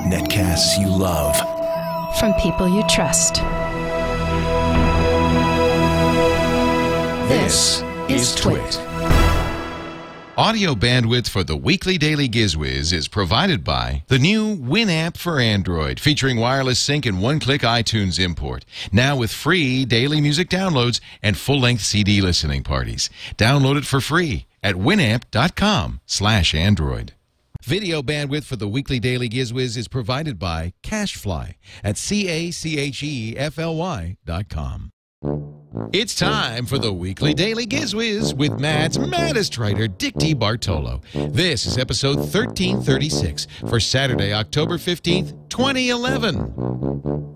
Netcasts you love. From people you trust. This is TWiT. Audio bandwidth for the weekly Daily Giz Wiz is provided by the new Winamp for Android, featuring wireless sync and one-click iTunes import. Now with free daily music downloads and full-length CD listening parties. Download it for free at winamp.com/Android. Video bandwidth for the weekly Daily Giz Wiz is provided by CacheFly at CacheFly.com. It's time for the weekly Daily Giz Wiz with Matt's maddest writer, Dick DeBartolo. This is episode 1336 for Saturday, October 15th, 2011.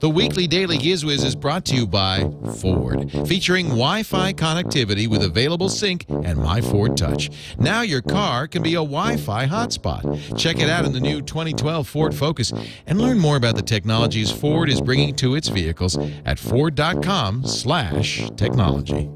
The weekly Daily Giz Wiz is brought to you by Ford, featuring Wi-Fi connectivity with available sync and My Ford Touch. Now your car can be a Wi-Fi hotspot. Check it out in the new 2012 Ford Focus and learn more about the technologies Ford is bringing to its vehicles at Ford.com/technology.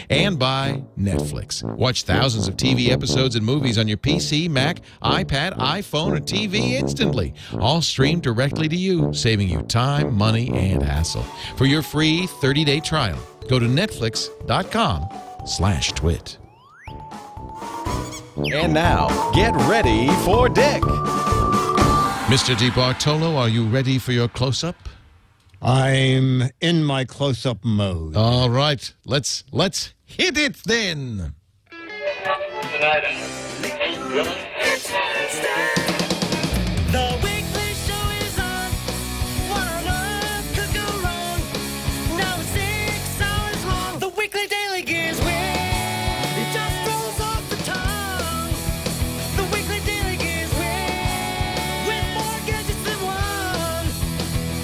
And by Netflix. Watch thousands of TV episodes and movies on your PC, Mac, iPad, iPhone, or TV instantly. All streamed directly to you, saving you time, money, and hassle. For your free 30-day trial, go to netflix.com/twit. And now, get ready for Dick. Mr. DeBartolo, are you ready for your close-up? I'm in my close-up mode. All right, let's hit it then. The weekly show is on. What on earth could go wrong? Now it's 6 hours long. The weekly Daily Giz Wiz. It just rolls off the tongue. The weekly Daily Giz Wiz. With more gadgets than one.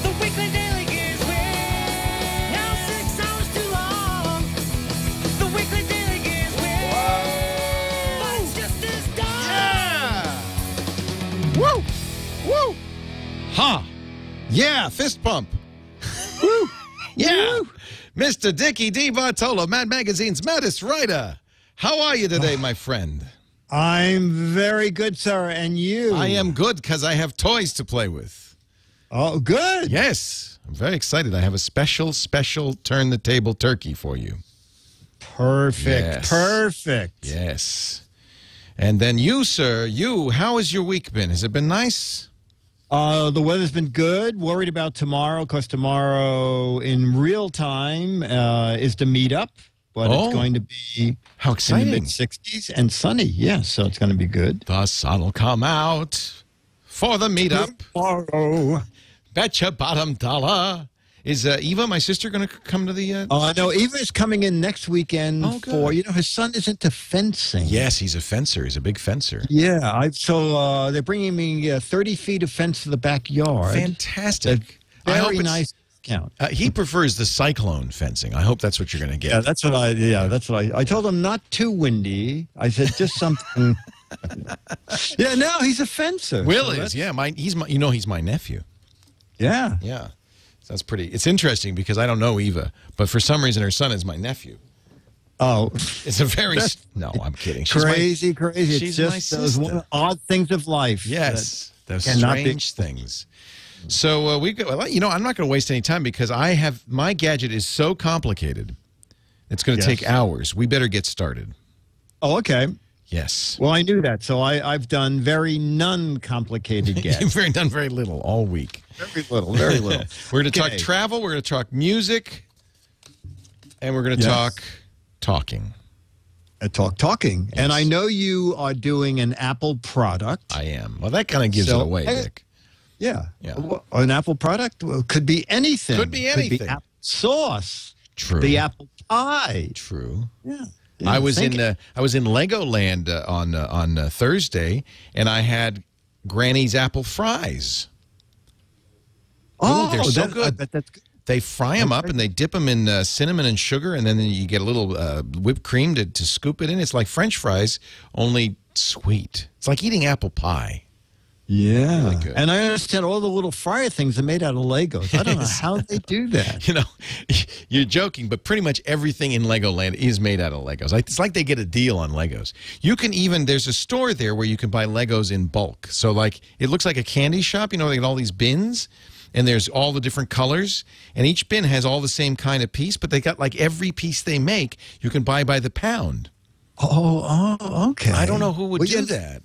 The weekly Daily Giz Wiz. Now 6 hours too long. The weekly Daily Giz Wiz. But it's just as dumb. Woo! Woo! Ha! Yeah, fist pump. Woo! Yeah! Mr. Dickie DeBartolo, Mad Magazine's maddest writer. How are you today, my friend? I'm very good, sir. And you? I am good because I have toys to play with. Oh, good. Yes, I'm very excited. I have a special turn-the-table turkey for you. Perfect. Yes. Perfect. Yes. And then you, sir, how has your week been? Has it been nice? The weather's been good. Worried about tomorrow because tomorrow in real time is the meetup. But it's going to be How exciting. in the mid-60s and sunny. Yeah, so it's going to be good. The sun will come out for the meetup. Tomorrow. Bet your bottom dollar. Is Eva, my sister, going to come to the... No, Eva is coming in next weekend for, his son is into fencing. Yes, he's a fencer. He's a big fencer. Yeah, so they're bringing me 30 feet of fence to the backyard. Fantastic. Very nice discount. He prefers the cyclone fencing. I hope that's what you're going to get. Yeah, that's what I told him not too windy. I said just something. Yeah, no, he's a fencer. Will is, yeah. He's my nephew. Yeah. Yeah. That's pretty. It's interesting because I don't know Eva, but for some reason her son is my nephew. Oh, it's a very no. I'm kidding. Crazy. She's it's just those odd things of life. Yes, those strange things. So we go. I'm not going to waste any time because my gadget is so complicated. It's going to take hours. We better get started. Oh, okay. Yes. Well, I knew that, so I've done very non-complicated gadgets. You've done very little all week. Very little. Very little. We're going to talk travel. We're going to talk music, and we're going to talk talking. Talking. Yes. And I know you are doing an Apple product. I am. Well, that kind of gives it away, Dick. Yeah. An Apple product could be anything. Could be anything. Could be apple sauce. True. The apple pie. True. Yeah. I was in Legoland on Thursday, and I had Granny's apple fries. Oh, they're so good. I bet that's good. They fry them up and they dip them in cinnamon and sugar, and then you get a little whipped cream to scoop it in. It's like French fries, only sweet. It's like eating apple pie. Yeah. Really good. And I understand all the little fryer things are made out of Legos. I don't know how they do that. You know, you're joking, but pretty much everything in Legoland is made out of Legos. It's like they get a deal on Legos. You can even, there's a store there where you can buy Legos in bulk. So, like, it looks like a candy shop. You know, they get all these bins, and there's all the different colors, and each bin has all the same kind of piece, but they got, like, every piece they make you can buy by the pound. Oh, okay. I don't know who would Well, do yeah, that.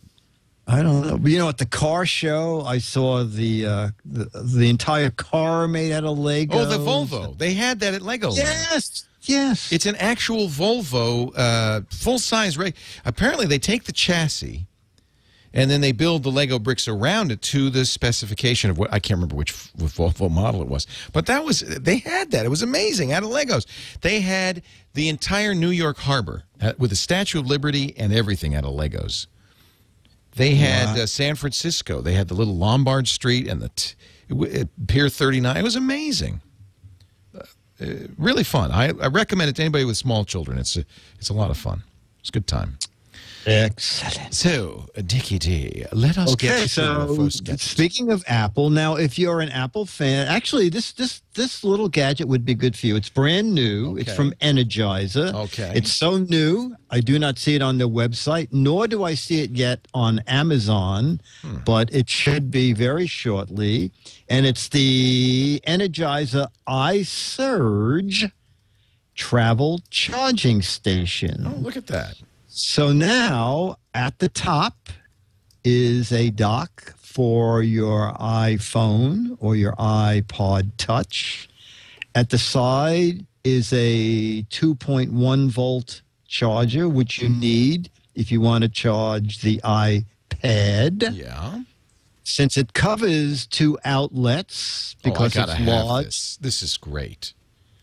I don't know. But, you know, at the car show, I saw the entire car made out of Legos. Oh, the Volvo. They had that at Legoland. Yes. It's an actual Volvo, full-size. Apparently, they take the chassis, and then they build the Lego bricks around it to the specification of what I can't remember which Volvo model it was. But they had that. It was amazing out of Legos. They had the entire New York Harbor with the Statue of Liberty and everything out of Legos. They had San Francisco. They had the little Lombard Street and the Pier 39. It was amazing. Really fun. I recommend it to anybody with small children. It's a lot of fun. It's a good time. Excellent. So, Dickie D, let us get to the first gadget. Speaking of Apple, now if you're an Apple fan, actually this little gadget would be good for you. It's brand new. Okay. It's from Energizer. Okay. It's so new, I do not see it on their website, nor do I see it yet on Amazon, but it should be very shortly. And it's the Energizer iSurge travel charging station. Oh, look at that. So now at the top is a dock for your iPhone or your iPod Touch. At the side is a 2.1 volt charger, which you need if you want to charge the iPad. Yeah. Since it covers 2 outlets because I gotta it's have large, this. This is great.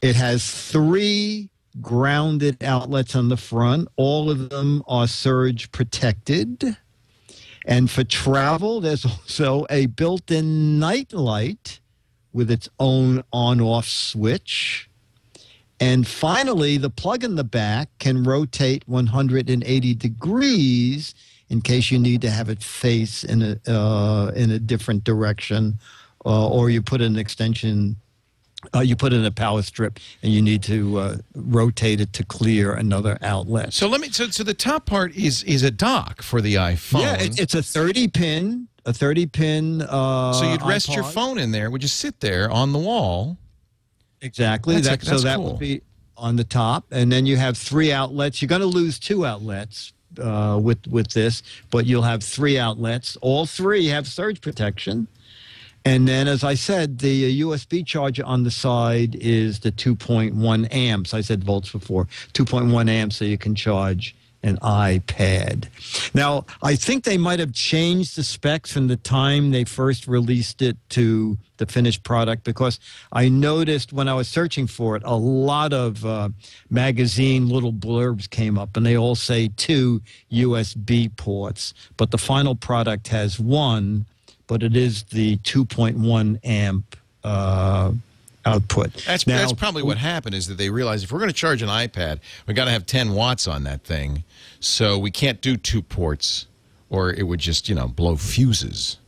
it has 3 grounded outlets on the front. All of them are surge protected. And for travel, there's also a built-in night light with its own on-off switch. And finally, the plug in the back can rotate 180 degrees in case you need to have it face in a different direction, or you put an extension. You put in a power strip, and you need to rotate it to clear another outlet. So So the top part is a dock for the iPhone. Yeah, it's a 30-pin. So you'd rest iPod. your phone in there. Would just sit there on the wall. Exactly. That's that cool. would be on the top, and then you have 3 outlets. You're going to lose 2 outlets with this, but you'll have 3 outlets. All 3 have surge protection. And then, as I said, the USB charger on the side is the 2.1 amps. I said volts before. 2.1 amps, so you can charge an iPad. Now, I think they might have changed the specs from the time they first released it to the finished product, because I noticed when I was searching for it, a lot of magazine little blurbs came up, and they all say 2 USB ports, but the final product has 1. But it is the 2.1 amp output. That's probably what happened, is that they realized if we're going to charge an iPad, we got to have 10 watts on that thing. So we can't do 2 ports, or it would just, blow fuses.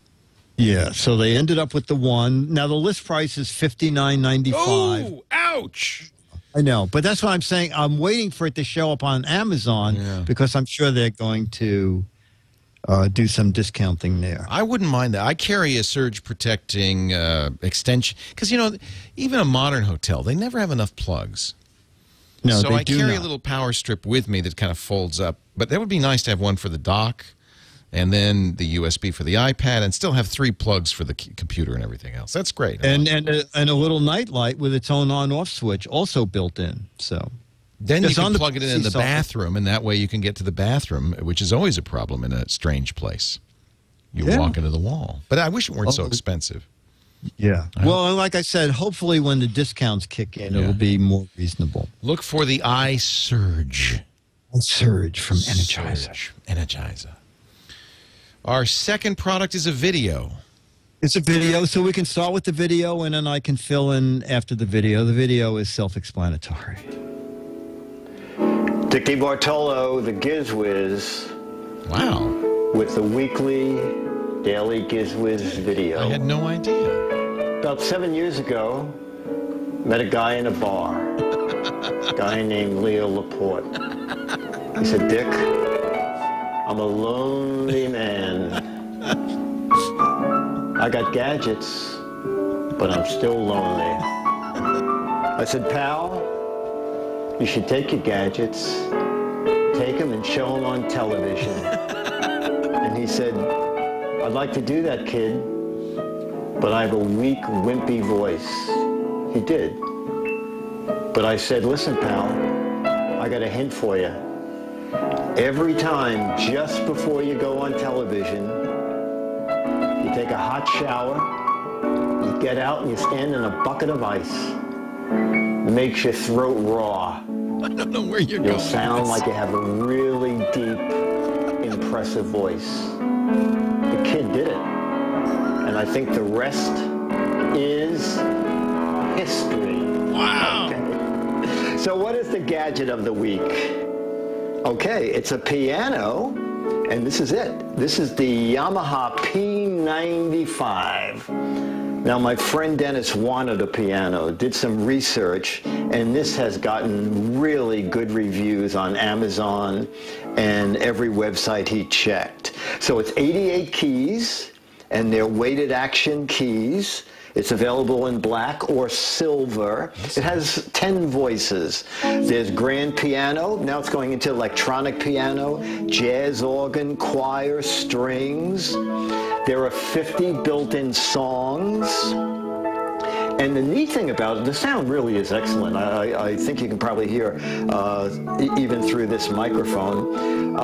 Yeah, so they ended up with the 1. Now, the list price is $59.95. Oh, ouch. I know, but that's what I'm saying. I'm waiting for it to show up on Amazon because I'm sure they're going to do some discounting there. I wouldn't mind that. I carry a surge protecting extension because, even a modern hotel, they never have enough plugs. No, so they I do carry not. a little power strip with me that kind of folds up. But that would be nice to have one for the dock, and then the USB for the iPad, and still have 3 plugs for the computer and everything else. That's great. And a little night light with its own on-off switch also built in. So then you Just on can the plug it in the socket. bathroom, and that way you can get to the bathroom, which is always a problem in a strange place. You walk into the wall. But I wish it weren't so expensive. yeah. Well, and like I said, hopefully when the discounts kick in, it'll be more reasonable. Look for the iSurge. Surge from Energizer. Surge. Energizer. Our second product is a video. It's a video, so we can start with the video, and then I can fill in after the video. The video is self-explanatory. DeBartolo, the GizWiz, Wow. with the weekly Daily Giz Wiz video. I had no idea. About 7 years ago, met a guy in a bar. A guy named Leo Laporte. He said, Dick, I'm a lonely man. I got gadgets, but I'm still lonely. I said, pal, you should take your gadgets, take them and show them on television. And he said, I'd like to do that, kid, but I have a weak, wimpy voice. He did. But I said, listen, pal, I got a hint for you. Every time, just before you go on television, you take a hot shower, you get out and you stand in a bucket of ice. Makes your throat raw. I don't know where you're going. You'll sound like you have a really deep, impressive voice. The kid did it. And I think the rest is history. Wow. Okay. So what is the gadget of the week? Okay, it's a piano, and this is it. This is the Yamaha P95. Now, my friend Dennis wanted a piano, did some research, and this has gotten really good reviews on Amazon and every website he checked. So it's 88 keys, and they're weighted action keys. It's available in black or silver. It has 10 voices. There's grand piano. Now it's going into electronic piano, jazz organ, choir, strings. There are 50 built-in songs. And the neat thing about it, the sound really is excellent. I think you can probably hear even through this microphone.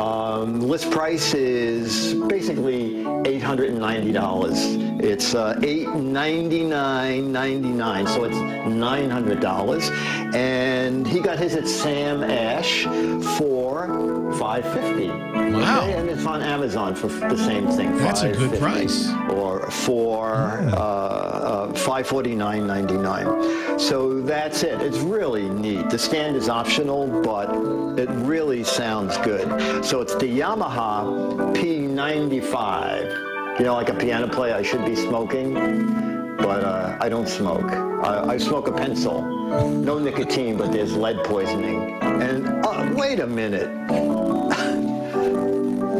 List price is basically $890. It's $899.99, so it's $900. And he got his at Sam Ash for $550. Wow. Okay? And it's on Amazon for the same thing. That's a good price. Or for $549.99. So that's it. It's really neat. The stand is optional, but it really sounds good. So it's the Yamaha P95. You know, like a piano player, I should be smoking, but I don't smoke. I smoke a pencil. No nicotine, but there's lead poisoning. And wait a minute.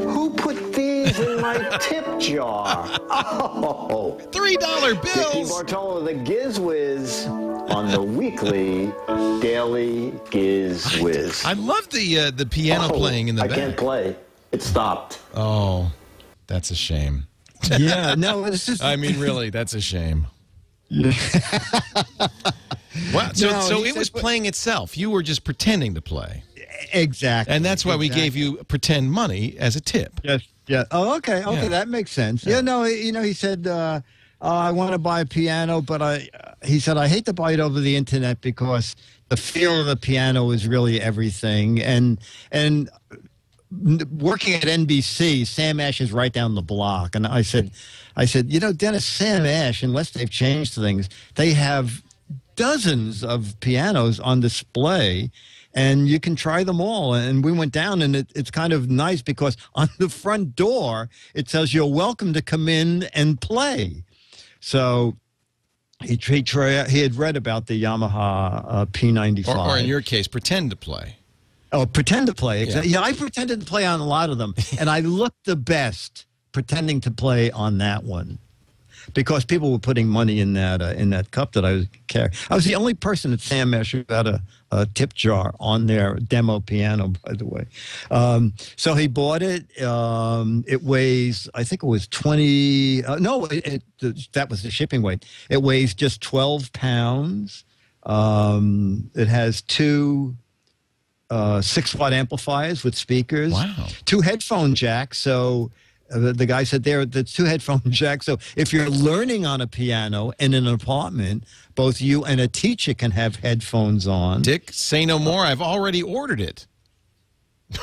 Who put these in my tip jar? Oh, $3 bills. DeBartolo, the Giz Wiz on the weekly Daily Giz Wiz. I love the piano playing in the back. I can't play. It stopped. Oh, that's a shame. Yeah, no, it's just. I mean, really, that's a shame. Yeah. Wow. So, No, so he it was said- playing itself. You were just pretending to play. Exactly. And that's why we gave you pretend money as a tip. Yes. Yeah. Oh, okay. Okay, Yeah. that makes sense. Yeah. No, you know, he said, I want to buy a piano, but he said, I hate to buy it over the internet because the feel of the piano is really everything. And working at NBC, Sam Ash is right down the block. And I said, you know, Dennis, Sam Ash, unless they've changed things, they have dozens of pianos on display, and you can try them all. And we went down, and it's kind of nice because on the front door, it says you're welcome to come in and play. So he had read about the Yamaha P95. Or in your case, pretend to play. Oh, pretend to play. Yeah. Yeah, I pretended to play on a lot of them, and I looked the best pretending to play on that one because people were putting money in that cup that I was carrying. I was the only person at Sam Ash who had a tip jar on their demo piano, by the way. So he bought it. It weighs, I think it was 20. That was the shipping weight. It weighs just 12 pounds. It has two 6-watt amplifiers with speakers. Wow. 2 headphone jacks. So the guy said the 2 headphone jacks. So if you're learning on a piano in an apartment, both you and a teacher can have headphones on. Dick, say no more. I've already ordered it.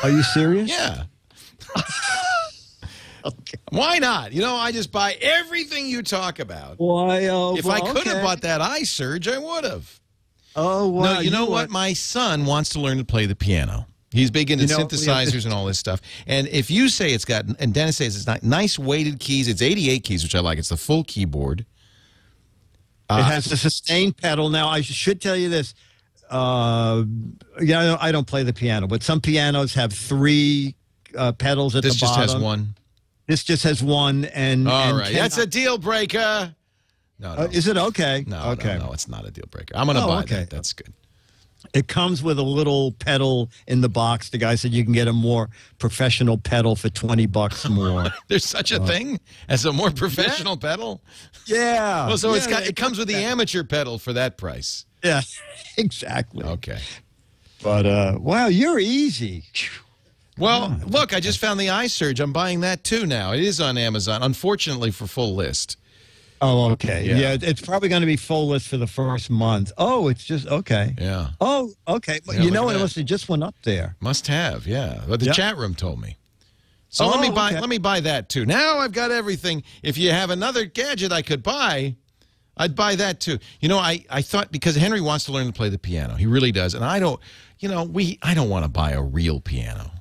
Are you serious? Yeah. Okay. Why not? You know, I just buy everything you talk about. Why? If I could have bought that iSurge, I would have. Oh, wow. No, you know what? My son wants to learn to play the piano. He's big into You know, synthesizers and all this stuff. And if you say it's got, and Dennis says it's not nice weighted keys, it's 88 keys, which I like. It's the full keyboard. It has a sustain pedal. Now, I should tell you this. Yeah, I don't play the piano, but some pianos have 3 pedals at the bottom. This just has one. This just has one. All right. That's a deal breaker. No. Is it okay? No, okay. No, it's not a deal breaker. I'm going to buy that. That's good. It comes with a little pedal in the box. The guy said you can get a more professional pedal for $20 more. There's such a thing as a more professional pedal? Yeah. Well, so yeah, it comes with the amateur pedal for that price. Yeah, exactly. Okay. But, wow, you're easy. Well, look, I just found the iSurge. I'm buying that too now. It is on Amazon, unfortunately for full list. Oh, okay. Yeah, it's probably going to be full list for the first month. Oh, it's just, okay. Yeah. Oh, okay. But Yeah, you know look at what? It just went up there. Must have, yeah. But the chat room told me. So Oh, let me buy that too. Now I've got everything. If you have another gadget I could buy, I'd buy that too. You know, I thought, because Henry wants to learn to play the piano. He really does. And I don't, I don't want to buy a real piano.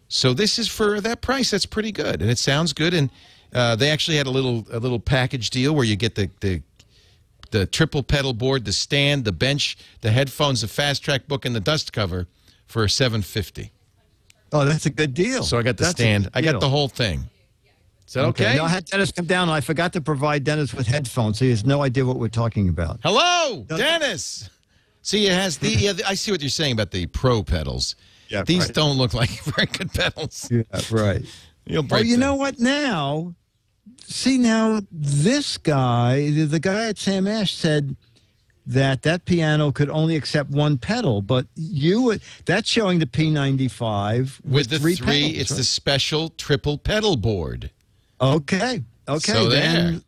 So this is for that price. That's pretty good. And it sounds good. And they actually had a little package deal where you get the triple pedal board, the stand, the bench, the headphones, the fast track book, and the dust cover for $750. Oh, that's a good deal. So I got the stand. I got the whole thing. Is that okay? No, I had Dennis come down, and I forgot to provide Dennis with headphones, so he has no idea what we're talking about. Hello, Dennis. See, it has I see what you're saying about the pro pedals. Yeah, These right. don't look like very good pedals. Yeah, right. You'll break you them. know what now? See, now this guy, the guy at Sam Ash said that piano could only accept one pedal, but that's showing the P95 with the 3 pedals, it's right? the special triple pedal board. Okay. So there.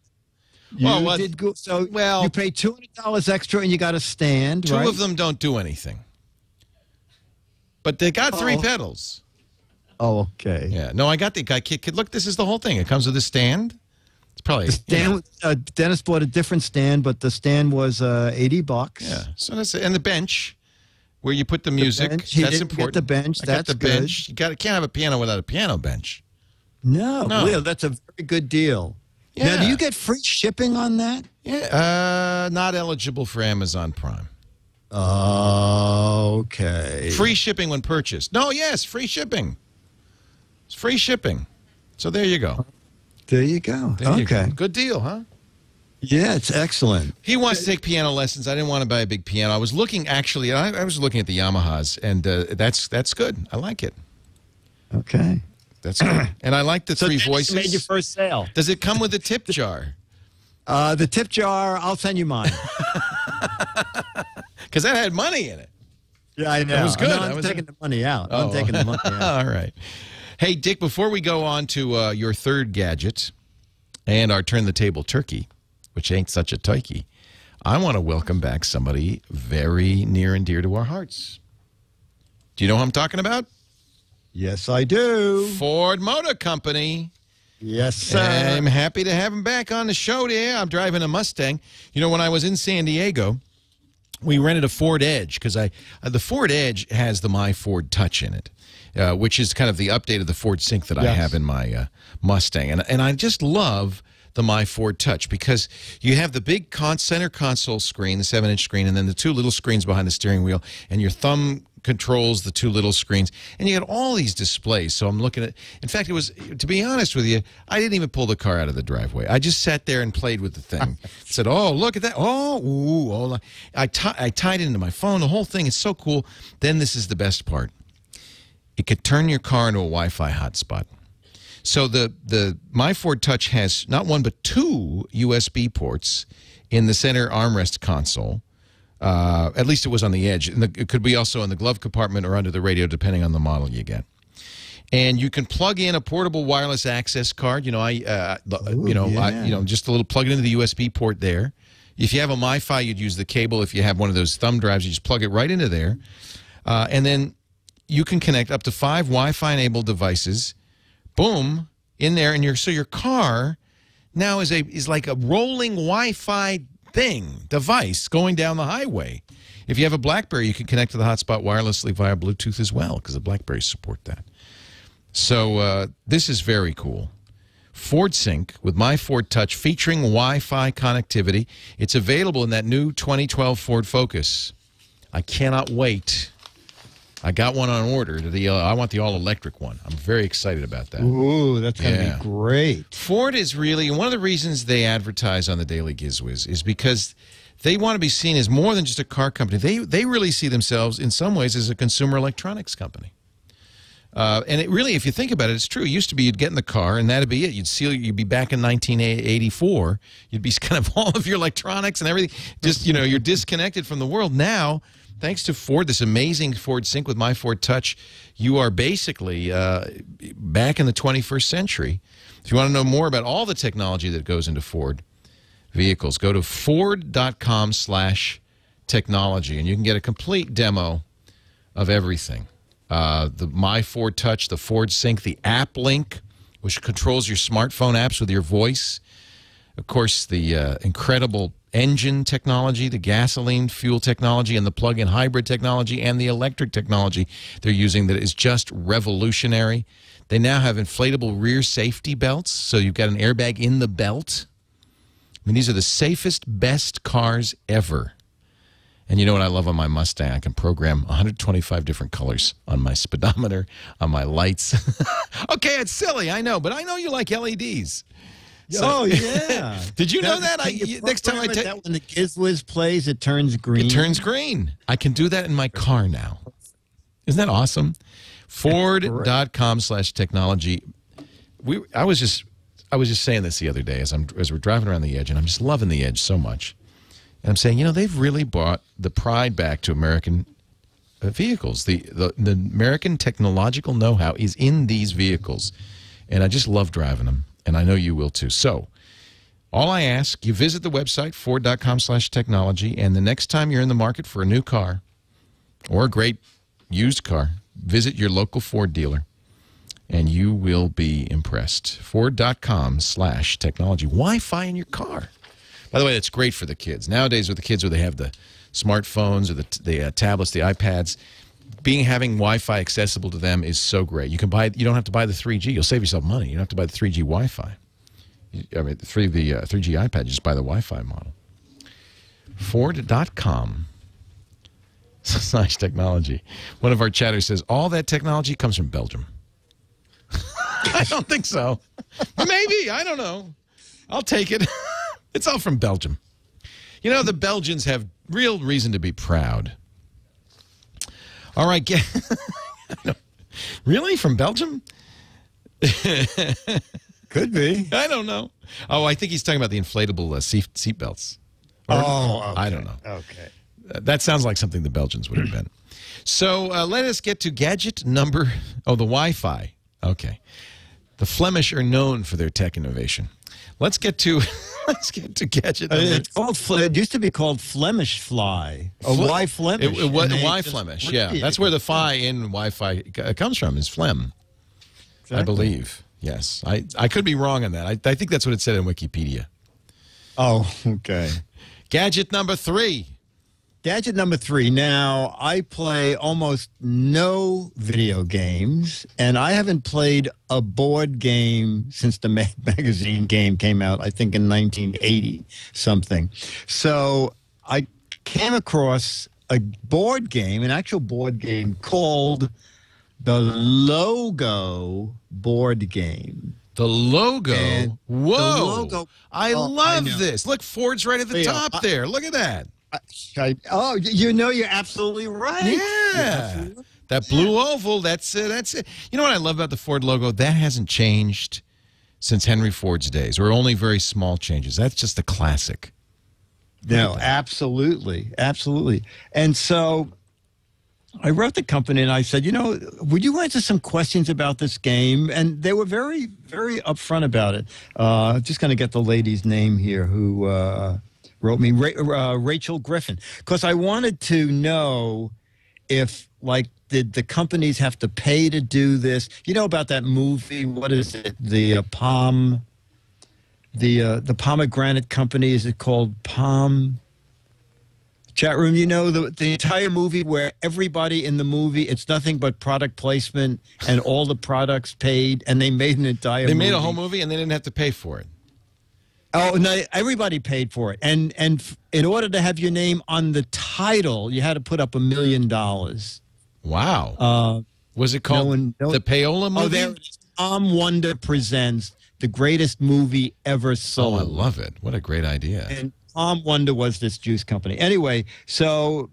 You did go, so you pay $200 extra and you got a stand, Two right? of them don't do anything. But they got 3 pedals. Oh, okay. Yeah. No, I got the guy. Look, this is the whole thing. It comes with a stand. It's probably The stand, Dennis bought a different stand, but the stand was $80. Yeah. So that's it. And the bench where you put the music. bench. He That's didn't get important. the bench. I got That's the good. bench. You can't have a piano without a piano bench. No, No. Leo, that's a very good deal. Yeah. Now, do you get free shipping on that? Yeah. Not eligible for Amazon Prime. Okay. Free shipping when purchased. No, yes, free shipping. It's free shipping. So there you go. There you go. There you okay. go. Good deal, huh? Yeah, it's excellent. He wants to take piano lessons. I didn't want to buy a big piano. I was looking, actually, I was looking at the Yamahas, and that's good. I like it. Okay. That's good. And I like the 3 Dennis voices. made your first sale. Does it come with a tip jar? The tip jar, I'll send you mine. Because that had money in it. Yeah, I know. That was good. No, I'm taking the money out. I'm taking the money out. All right. Hey, Dick, before we go on to your third gadget and our Turn the Table turkey, which ain't such a turkey, I want to welcome back somebody very near and dear to our hearts. Do you know who I'm talking about? Yes, I do. Ford Motor Company. Yes, sir. I'm happy to have him back on the show there. I'm driving a Mustang. You know, when I was in San Diego, we rented a Ford Edge because the Ford Edge has the My Ford Touch in it, which is kind of the update of the Ford Sync that I have in my Mustang. And I just love the My Ford Touch because you have the big center console screen, the 7-inch screen, and then the 2 little screens behind the steering wheel, and your thumb controls the 2 little screens, and you got all these displays. So I'm looking at, in fact, it was, to be honest with you, I didn't even pull the car out of the driveway. I just sat there and played with the thing. Said, oh, look at that. Oh, ooh, oh. I tied it into my phone. The whole thing is so cool. Then this is the best part. It could turn your car into a Wi-Fi hotspot. So the My Ford Touch has not 1 but 2 USB ports in the center armrest console. At least it was on the Edge. And it could be also in the glove compartment or under the radio, depending on the model you get. And you can plug in a portable wireless access card. Just a little plug it into the USB port there. If you have a MiFi, you'd use the cable. If you have one of those thumb drives, you just plug it right into there. And then you can connect up to 5 Wi-Fi enabled devices. Boom, in there, and so your car now is like a rolling Wi-Fi device going down the highway. If you have a BlackBerry, you can connect to the hotspot wirelessly via Bluetooth as well, because the BlackBerries support that. So this is very cool. Ford Sync with My Ford Touch featuring Wi-Fi connectivity. It's available in that new 2012 Ford Focus. I cannot wait. I got one on order. I want the all-electric one. I'm very excited about that. Ooh, that's going to be great. Ford is really, one of the reasons they advertise on the Daily Giz Wiz is because they want to be seen as more than just a car company. They really see themselves in some ways as a consumer electronics company. And it really, if you think about it, it's true. It used to be you'd get in the car and that'd be it. You'd be back in 1984. You'd be kind of all of your electronics and everything. Just, you're disconnected from the world. Now, thanks to Ford, this amazing Ford Sync with My Ford Touch, you are basically back in the 21st century. If you want to know more about all the technology that goes into Ford vehicles, go to Ford.com/technology, and you can get a complete demo of everything. The My Ford Touch, the Ford Sync, the App Link, which controls your smartphone apps with your voice. Of course, the incredible engine technology, the gasoline fuel technology, and the plug-in hybrid technology, and the electric technology they're using that is just revolutionary. They now have inflatable rear safety belts, so you've got an airbag in the belt. I mean, these are the safest, best cars ever. And you know what I love on my Mustang? I can program 125 different colors on my speedometer, on my lights. Okay, it's silly, I know, but I know you like LEDs. So, yeah. Did you know that? Next time I take that when the GizWiz plays, it turns green. It turns green. I can do that in my car now. Isn't that awesome? Ford.com/technology. I was just saying this the other day as we're driving around the Edge, and I'm just loving the Edge so much. And I'm saying, they've really brought the pride back to American vehicles. The American technological know-how is in these vehicles, and I just love driving them. And I know you will too. So all I ask, you visit the website, Ford.com/technology, and the next time you're in the market for a new car or a great used car, visit your local Ford dealer, and you will be impressed. Ford.com/technology. Wi-Fi in your car. By the way, that's great for the kids. Nowadays with the kids where they have the smartphones or the tablets, the iPads, having Wi-Fi accessible to them is so great. You don't have to buy the 3G. You'll save yourself money. You don't have to buy the 3G Wi-Fi. The 3G iPad, just buy the Wi-Fi model. Ford.com/technology. One of our chatters says, all that technology comes from Belgium. I don't think so. Maybe. I don't know. I'll take it. It's all from Belgium. The Belgians have real reason to be proud. All right. Really? From Belgium? Could be. I don't know. Oh, I think he's talking about the inflatable seat belts. Okay. I don't know. Okay. That sounds like something the Belgians would invent. So let us get to gadget number... Oh, the Wi-Fi. Okay. The Flemish are known for their tech innovation. Let's get to gadget number... It used to be called Flemish Fly. Why Flemish? Why Flemish, yeah. That's where the phi in Wi-Fi comes from, is phlegm. Exactly. I believe. Yes. I could be wrong on that. I think that's what it said in Wikipedia. Oh, okay. Gadget number 3. Gadget number 3. Now, I play almost no video games, and I haven't played a board game since the magazine game came out, I think in 1980-something. So I came across a board game, an actual board game called the Logo board game. The Logo? And whoa. The Logo. I love this. Look, Ford's right at the top there. Look at that. You're absolutely right. Yeah. That blue oval, that's it. You know what I love about the Ford logo? That hasn't changed since Henry Ford's days, or only very small changes. That's just a classic. No, absolutely. Absolutely. And so I wrote the company and I said, would you answer some questions about this game? And they were very, very upfront about it. Just going to get the lady's name here who wrote me, Rachel Griffin, because I wanted to know if, did the companies have to pay to do this? You know about that movie? What is it? The pomegranate company? Is it called Palm? Chat room, you know, the entire movie where everybody in the movie, it's nothing but product placement and all the products paid, and they made an entire movie. They made a whole movie and they didn't have to pay for it. Oh, no, everybody paid for it. And in order to have your name on the title, you had to put up $1 million. Wow. Was it called the Payola movie? Oh, there it is. Tom Wonder Presents the greatest movie ever sold. Oh, I love it. What a great idea. And Tom Wonder was this juice company. Anyway, so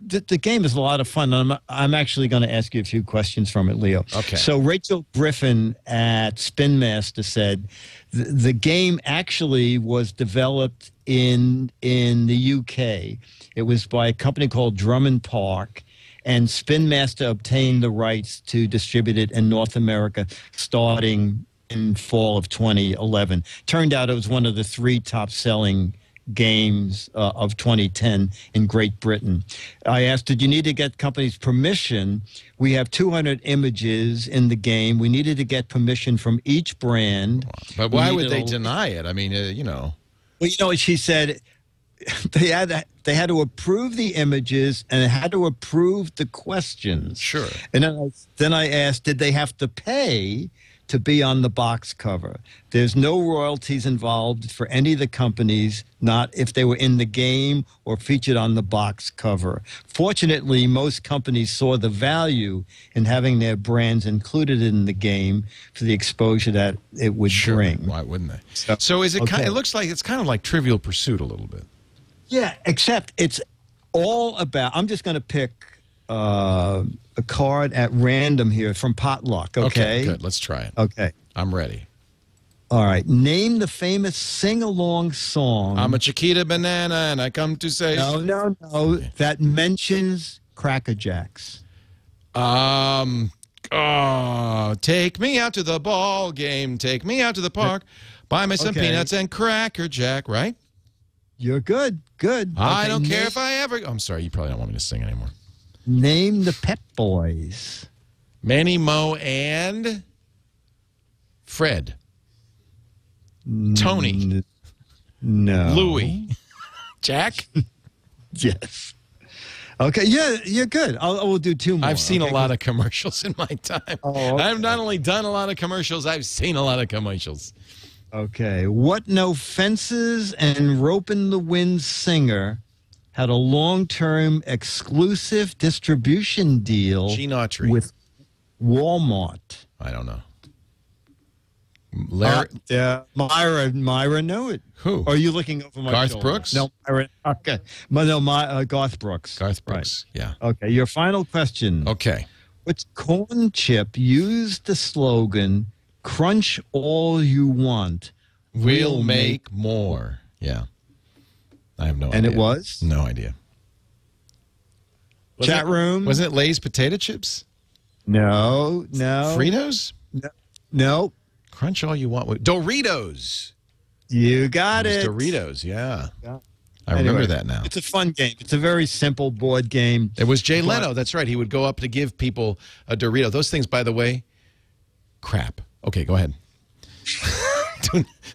the game is a lot of fun. I'm actually going to ask you a few questions from it, Leo. Okay. So Rachel Griffin at Spin Master said the game actually was developed in the UK. It was by a company called Drummond Park, and Spin Master obtained the rights to distribute it in North America starting in fall of 2011. Turned out it was one of the 3 top-selling games of 2010 in Great Britain. I asked, did you need to get companies' permission? We have 200 images in the game. We needed to get permission from each brand. But why would they deny it? I mean, you know. Well, you know what she said? They had to approve the images and had to approve the questions. Sure. And then I asked, did they have to pay to be on the box cover? There's no royalties involved for any of the companies, not if they were in the game or featured on the box cover. Fortunately, most companies saw the value in having their brands included in the game for the exposure that it would bring. Why wouldn't they? So is it kind? It looks like it's kind of like Trivial Pursuit a little bit. Yeah, except it's all about. I'm just going to pick a card at random here from Potluck. Okay, good. Let's try it. Okay, I'm ready. All right. Name the famous sing-along song. I'm a Chiquita banana, and I come to say. No. Okay. That mentions Cracker Jacks. Take me out to the ball game. Take me out to the park. Buy me some peanuts and Cracker Jack. Right? You're good. Good. I don't care if I ever. I'm sorry. You probably don't want me to sing anymore. Name the Pep Boys. Manny, Mo, and Fred. Tony. No. Louie. Jack? Yes. Okay, yeah, you're good. We'll do 2 more. I've seen a lot of commercials in my time. Oh, okay. I've not only done a lot of commercials, I've seen a lot of commercials. Okay. What No Fences and Rope in the Wind singer had a long-term exclusive distribution deal with Walmart? I don't know. Myra knew it. Who? Or are you looking over my Garth shoulder? Brooks? No, Myra. Okay. Garth Brooks. Garth Brooks, right. Yeah. Okay, your final question. Okay. Which corn chip used the slogan, crunch all you want, we'll make more. Yeah. I have no idea. And it was? No idea. Chat room? Wasn't it Lay's potato chips? No. Fritos? No. Crunch all you want. Doritos. You got it. Doritos, yeah. I remember that now. It's a fun game. It's a very simple board game. It was Jay Leno. That's right. He would go up to give people a Dorito. Those things, by the way, crap. Okay, go ahead.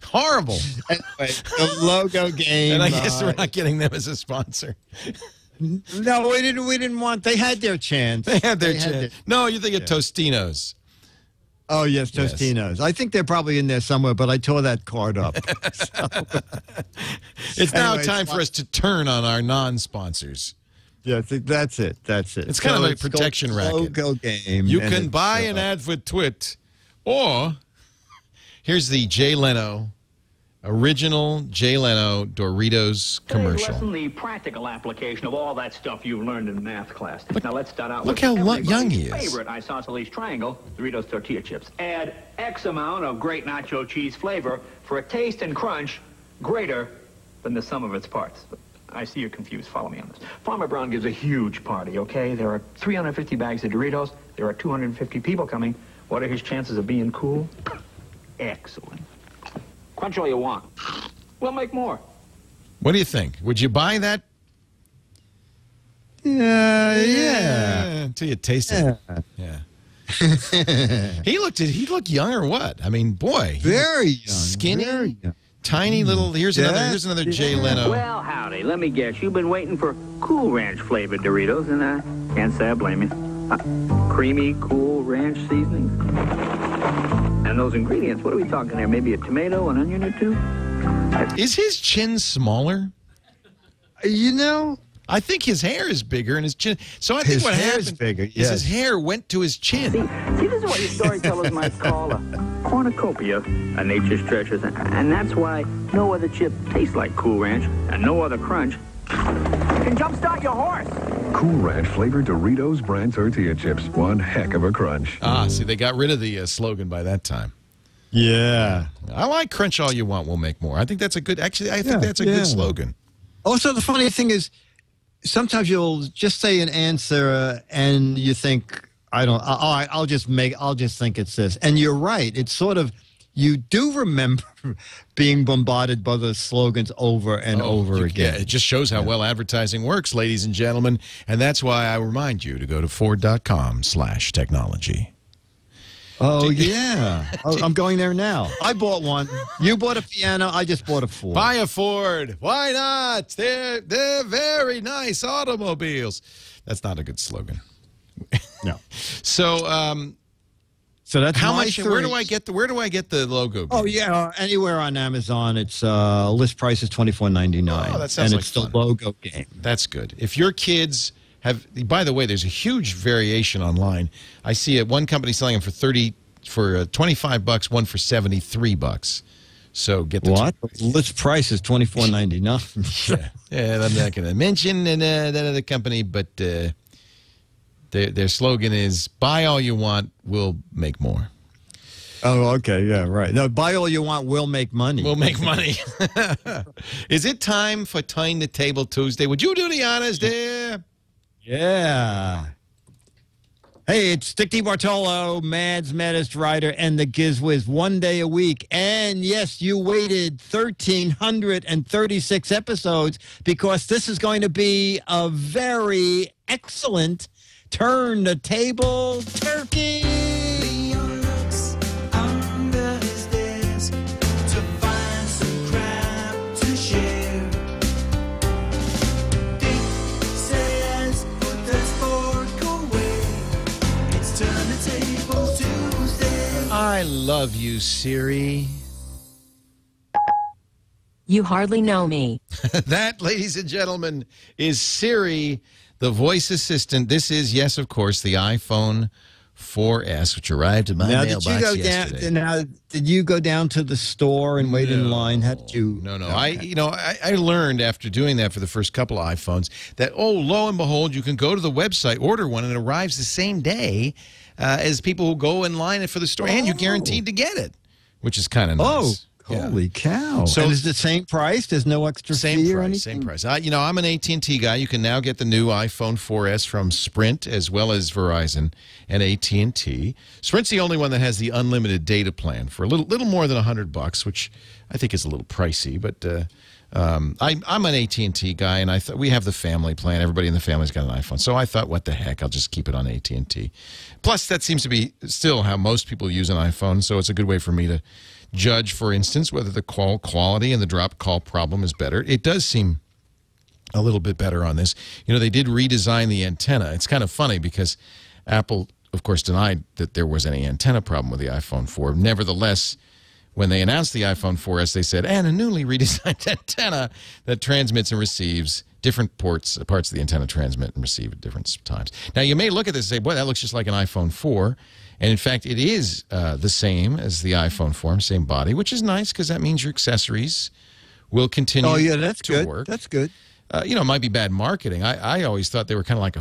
Horrible. Anyway, the logo game. And I guess we're not getting them as a sponsor. No, we didn't want. They had their chance. They had their chance. No, you think of Tostinos. Oh, yes, Tostinos. I think they're probably in there somewhere, but I tore that card up. It's now time for us to turn on our non-sponsors. Yeah, that's it. It's kind of a protection racket. Logo game. You can buy an ad for TWiT, or here's the Jay Leno, original Jay Leno Doritos commercial. Lesson the practical application of all that stuff you learned in math class. Now let's start out Look with how everybody's young he is. favorite isosceles triangle, Doritos tortilla chips. Add X amount of great nacho cheese flavor for a taste and crunch greater than the sum of its parts. I see you're confused. Follow me on this. Farmer Brown gives a huge party, okay? There are 350 bags of Doritos. There are 250 people coming. What are his chances of being cool? Excellent. Crunch all you want. We'll make more. What do you think? Would you buy that? Yeah. Until you taste it. Yeah. He looked young or what? I mean, boy. Very young. Skinny. Very young. tiny little. Here's another Jay Leno. Well, howdy. Let me guess. You've been waiting for Cool Ranch flavored Doritos, and I can't say I blame you. Creamy, Cool Ranch seasonings. And those ingredients, what are we talking there? Maybe a tomato, an onion or two? Is his chin smaller? You know, I think his hair is bigger and his chin. So I think his what hair happened is bigger. is Yes. his hair went to his chin. See, this is what your storytellers might call a cornucopia of nature's treasures. And that's why no other chip tastes like Cool Ranch and no other crunch can jumpstart your horse. Cool Ranch flavored Doritos brand tortilla chips. One heck of a crunch. See, they got rid of the slogan by that time. Yeah. I like crunch all you want, we'll make more. I think that's a good, actually, I think that's a good slogan. Also, the funny thing is, sometimes you'll just say an answer and you think, I'll just think it's this. And you're right. It's sort of, you do remember being bombarded by those slogans over and over again. Yeah, it just shows how well advertising works, ladies and gentlemen. And that's why I remind you to go to Ford.com/technology. Oh, yeah. I'm going there now. I bought one. You bought a piano. I just bought a Ford. Buy a Ford. Why not? They're very nice automobiles. That's not a good slogan. No. So that's how my much? three. Where do I get the logo? Oh yeah, anywhere on Amazon. It's list price is $24.99. Oh, that sounds and like it's fun. the logo game. That's good. If your kids have, by the way, there's a huge variation online. I see one company selling them for $25, one for $73. So get the what? List price is $24.99. yeah, I'm not going to mention that other company, but their slogan is "Buy all you want, we'll make more." Oh, okay, yeah, right. No, buy all you want, we'll make money. We'll make money. Is it time for Time to Table Tuesday? Would you do the honors there? Yeah. Hey, it's Dick DeBartolo, Mad's Maddest Writer, and the Giz Wiz 1 day a week. And yes, you waited 1,336 episodes because this is going to be a very excellent Turn the Table Turkey. I love you, Siri. You hardly know me. That, ladies and gentlemen, is Siri, the voice assistant. This is, yes, of course, the iPhone 4S, which arrived in my mailbox yesterday. Did you go down to the store and wait in line? How did you? No. Okay. I learned after doing that for the first couple of iPhones that, lo and behold, you can go to the website, order one, and it arrives the same day as people who go in line for the store, and you're guaranteed to get it, which is kind of nice. Holy cow. So and is it the same price? There's no extra fee or anything? Same price. I'm an AT&T guy. You can now get the new iPhone 4S from Sprint as well as Verizon and AT&T. Sprint's the only one that has the unlimited data plan for a little more than $100, which I think is a little pricey. But I'm an AT&T guy, and we have the family plan. Everybody in the family's got an iPhone. So I thought, what the heck, I'll just keep it on AT&T. Plus, that seems to be still how most people use an iPhone, so it's a good way for me to judge, for instance, whether the call quality and the drop call problem is better. It does seem a little bit better on this. They did redesign the antenna. It's kind of funny because Apple, of course, denied that there was any antenna problem with the iPhone 4. Nevertheless, when they announced the iPhone 4S, they said, and a newly redesigned antenna that transmits and receives different parts of the antenna transmit and receive at different times. Now, you may look at this and say, boy, that looks just like an iPhone 4. And in fact, it is the same as the iPhone 4, same body, which is nice because that means your accessories will continue to work. That's good. It might be bad marketing. I always thought they were kind of like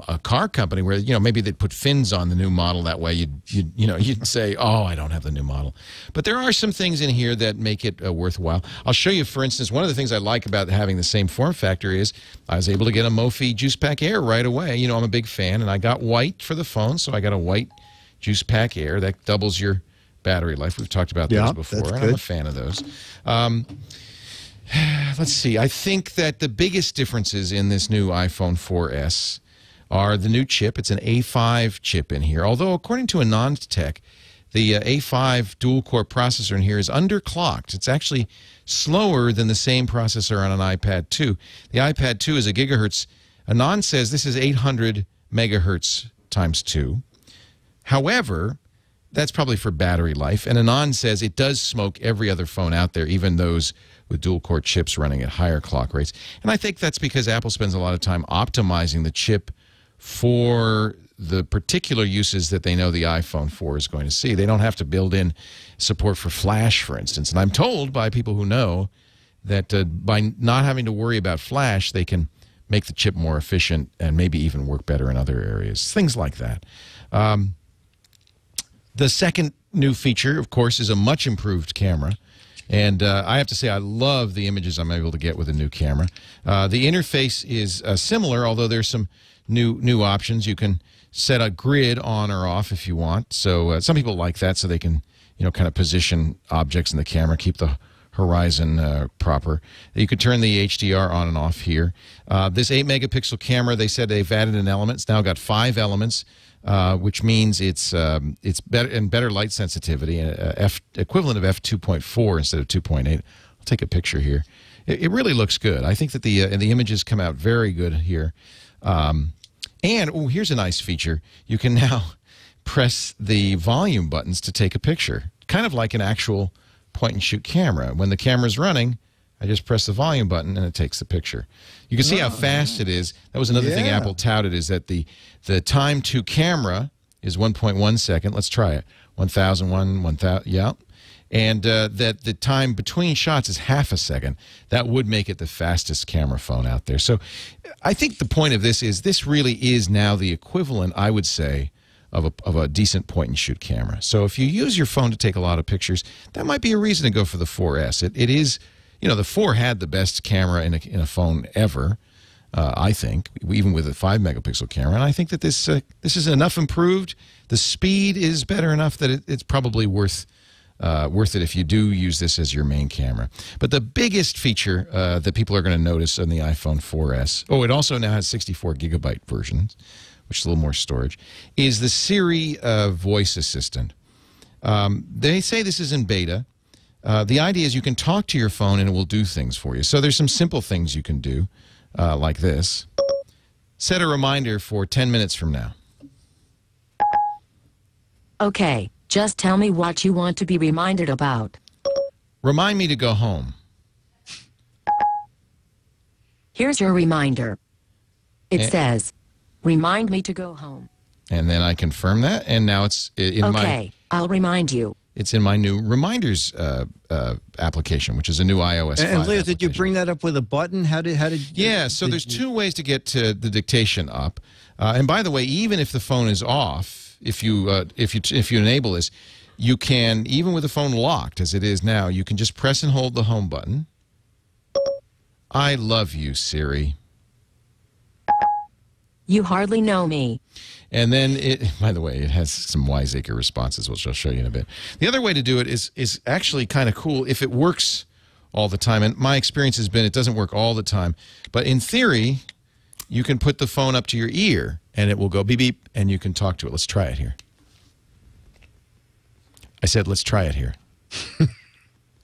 a car company where, maybe they'd put fins on the new model. That way you'd say, oh, I don't have the new model. But there are some things in here that make it worthwhile. I'll show you, for instance, one of the things I like about having the same form factor is I was able to get a Mophie Juice Pack Air right away. I'm a big fan, and I got white for the phone, so I got a white Juice Pack Air. That doubles your battery life. We've talked about those before, and I'm a fan of those. Let's see. I think that the biggest differences in this new iPhone 4S are the new chip. It's an A5 chip in here. Although, according to a non-tech, The A5 dual-core processor in here is underclocked. It's actually slower than the same processor on an iPad 2. The iPad 2 is a gigahertz. Anand says this is 800 megahertz times 2. However, that's probably for battery life. And Anand says it does smoke every other phone out there, even those with dual-core chips running at higher clock rates. And I think that's because Apple spends a lot of time optimizing the chip for the particular uses that they know the iPhone 4 is going to see. They don't have to build in support for Flash, for instance. And I'm told by people who know that by not having to worry about Flash, they can make the chip more efficient and maybe even work better in other areas. Things like that. The second new feature, of course, is a much improved camera. And I have to say, I love the images I'm able to get with a new camera. The interface is similar, although there's some new options. You can set a grid on or off if you want. So some people like that, so they can, kind of position objects in the camera, keep the horizon proper. You could turn the HDR on and off here. This 8-megapixel camera, they said they've added an element. It's now got 5 elements, which means it's better light sensitivity, equivalent of f2.4 instead of 2.8. I'll take a picture here. It really looks good. I think that the images come out very good here. And here's a nice feature. You can now press the volume buttons to take a picture, kind of like an actual point-and-shoot camera. When the camera's running, I just press the volume button and it takes the picture. You can see how fast it is. That was another thing Apple touted, is that the time to camera is 1.1 second. Let's try it. 1,001, 1,000, yeah. And that the time between shots is half a second. That would make it the fastest camera phone out there. So I think the point of this is this really is now the equivalent, I would say, of a decent point-and-shoot camera. So if you use your phone to take a lot of pictures, that might be a reason to go for the 4S. It is, the 4 had the best camera in a phone ever, I think, even with a 5-megapixel camera. And I think that this is enough improved. The speed is better enough that it's probably worth it if you do use this as your main camera. But the biggest feature that people are going to notice on the iPhone 4S, it also now has 64-gigabyte versions, which is a little more storage, is the Siri voice assistant. They say this is in beta. The idea is you can talk to your phone and it will do things for you. So there's some simple things you can do, like this. Set a reminder for 10 minutes from now. Okay, just tell me what you want to be reminded about. Remind me to go home. Here's your reminder. It says, remind me to go home. And then I confirm that, and now it's in Okay, I'll remind you. It's in my new Reminders application, which is a new iOS 5 And Leo, did you application. bring that up with a button? How did? Yeah, so there's 2 ways to get to the dictation up. And by the way, even if the phone is off, if you enable this, you can, even with the phone locked as it is now, you can just press and hold the home button. I love you, Siri. You hardly know me. And then, by the way, it has some wiseacre responses, which I'll show you in a bit. The other way to do it is actually kind of cool if it works all the time. And my experience has been it doesn't work all the time. But in theory, you can put the phone up to your ear, and it will go beep, beep, and you can talk to it. Let's try it here. I said, let's try it here. You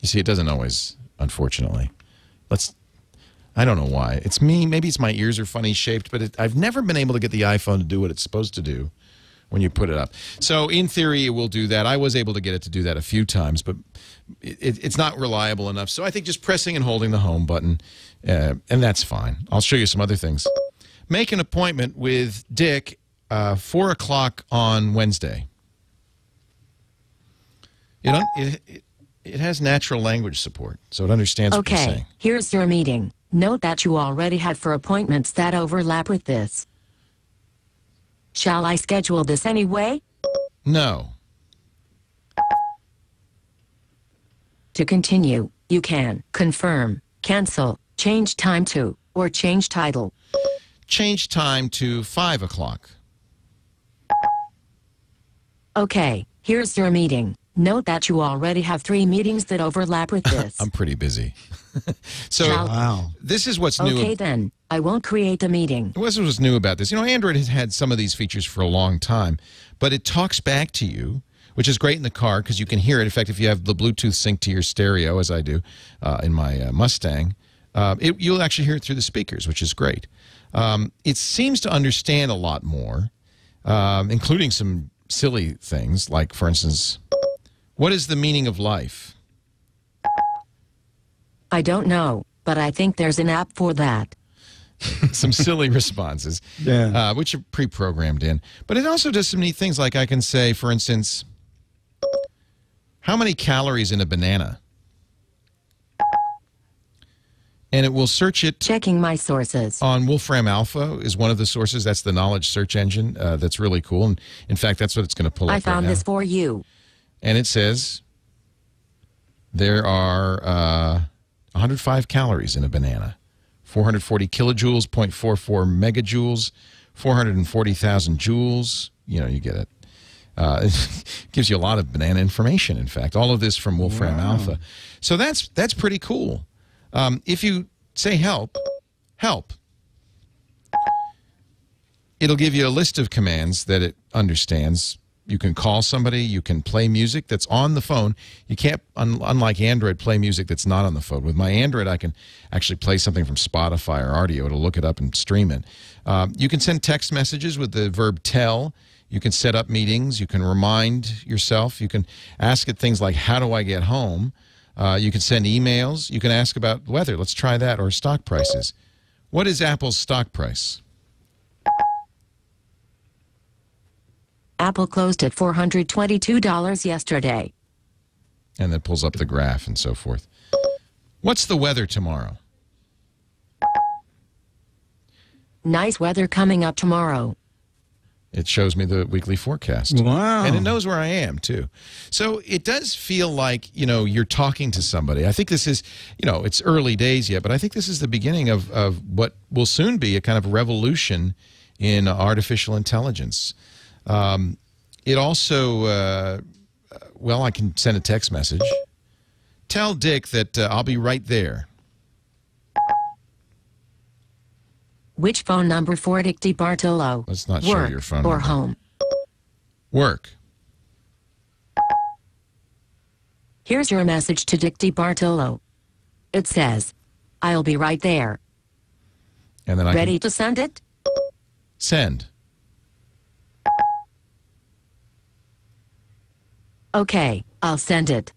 see, it doesn't always, unfortunately. I don't know why. It's me. Maybe it's my ears are funny shaped, but I've never been able to get the iPhone to do what it's supposed to do when you put it up. So in theory, it will do that. I was able to get it to do that a few times, but it's not reliable enough. So I think just pressing and holding the home button, and that's fine. I'll show you some other things. Make an appointment with Dick, 4 o'clock on Wednesday. It has natural language support, so it understands what you're saying. Okay, here's your meeting. Note that you already had 4 appointments that overlap with this. Shall I schedule this anyway? No. To continue, you can confirm, cancel, change time to, or change title. Change time to 5 o'clock. Okay, here's your meeting. Note that you already have 3 meetings that overlap with this. I'm pretty busy. So Wow. this is what's new. Okay then, I won't create a meeting. This is what's new about this. Android has had some of these features for a long time, but it talks back to you which is great in the car because you can hear it. In fact, if you have the Bluetooth sync to your stereo, as I do in my Mustang, you'll actually hear it through the speakers, which is great. It seems to understand a lot more, including some silly things, like, for instance, what is the meaning of life? I don't know, but I think there's an app for that. Some silly responses, which are pre-programmed in. But it also does some neat things, like I can say, for instance, how many calories in a banana? And it will search it. Checking my sources. On Wolfram Alpha is one of the sources. That's the knowledge search engine. That's really cool. And in fact, that's what it's going to pull up I found right this now. for you. And it says there are 105 calories in a banana. 440 kilojoules, 0.44 megajoules, 440,000 joules. You know, you get it. It gives you a lot of banana information, in fact. All of this from Wolfram Alpha. So that's pretty cool. If you say help, it'll give you a list of commands that it understands. You can call somebody. You can play music that's on the phone. You can't, unlike Android, play music that's not on the phone. With my Android, I can actually play something from Spotify or Audio. It'll look it up and stream it. You can send text messages with the verb tell. You can set up meetings. You can remind yourself. You can ask it things like, how do I get home? You can send emails. You can ask about weather. Let's try that. Or stock prices. What is Apple's stock price? Apple closed at $422 yesterday. And then pulls up the graph and so forth. What's the weather tomorrow? Nice weather coming up tomorrow. It shows me the weekly forecast. Wow. And it knows where I am, too. So it does feel like, you know, you're talking to somebody. I think this is, you know, it's early days yet, but I think this is the beginning of what will soon be a kind of revolution in artificial intelligence. It also, well, I can send a text message. Tell Dick that I'll be right there. Which phone number for Dick DeBartolo? Let's not show Work your phone or number. home? Work. Here's your message to Dick DeBartolo. It says, I'll be right there. And then I Ready can to send it? send. Okay, I'll send it.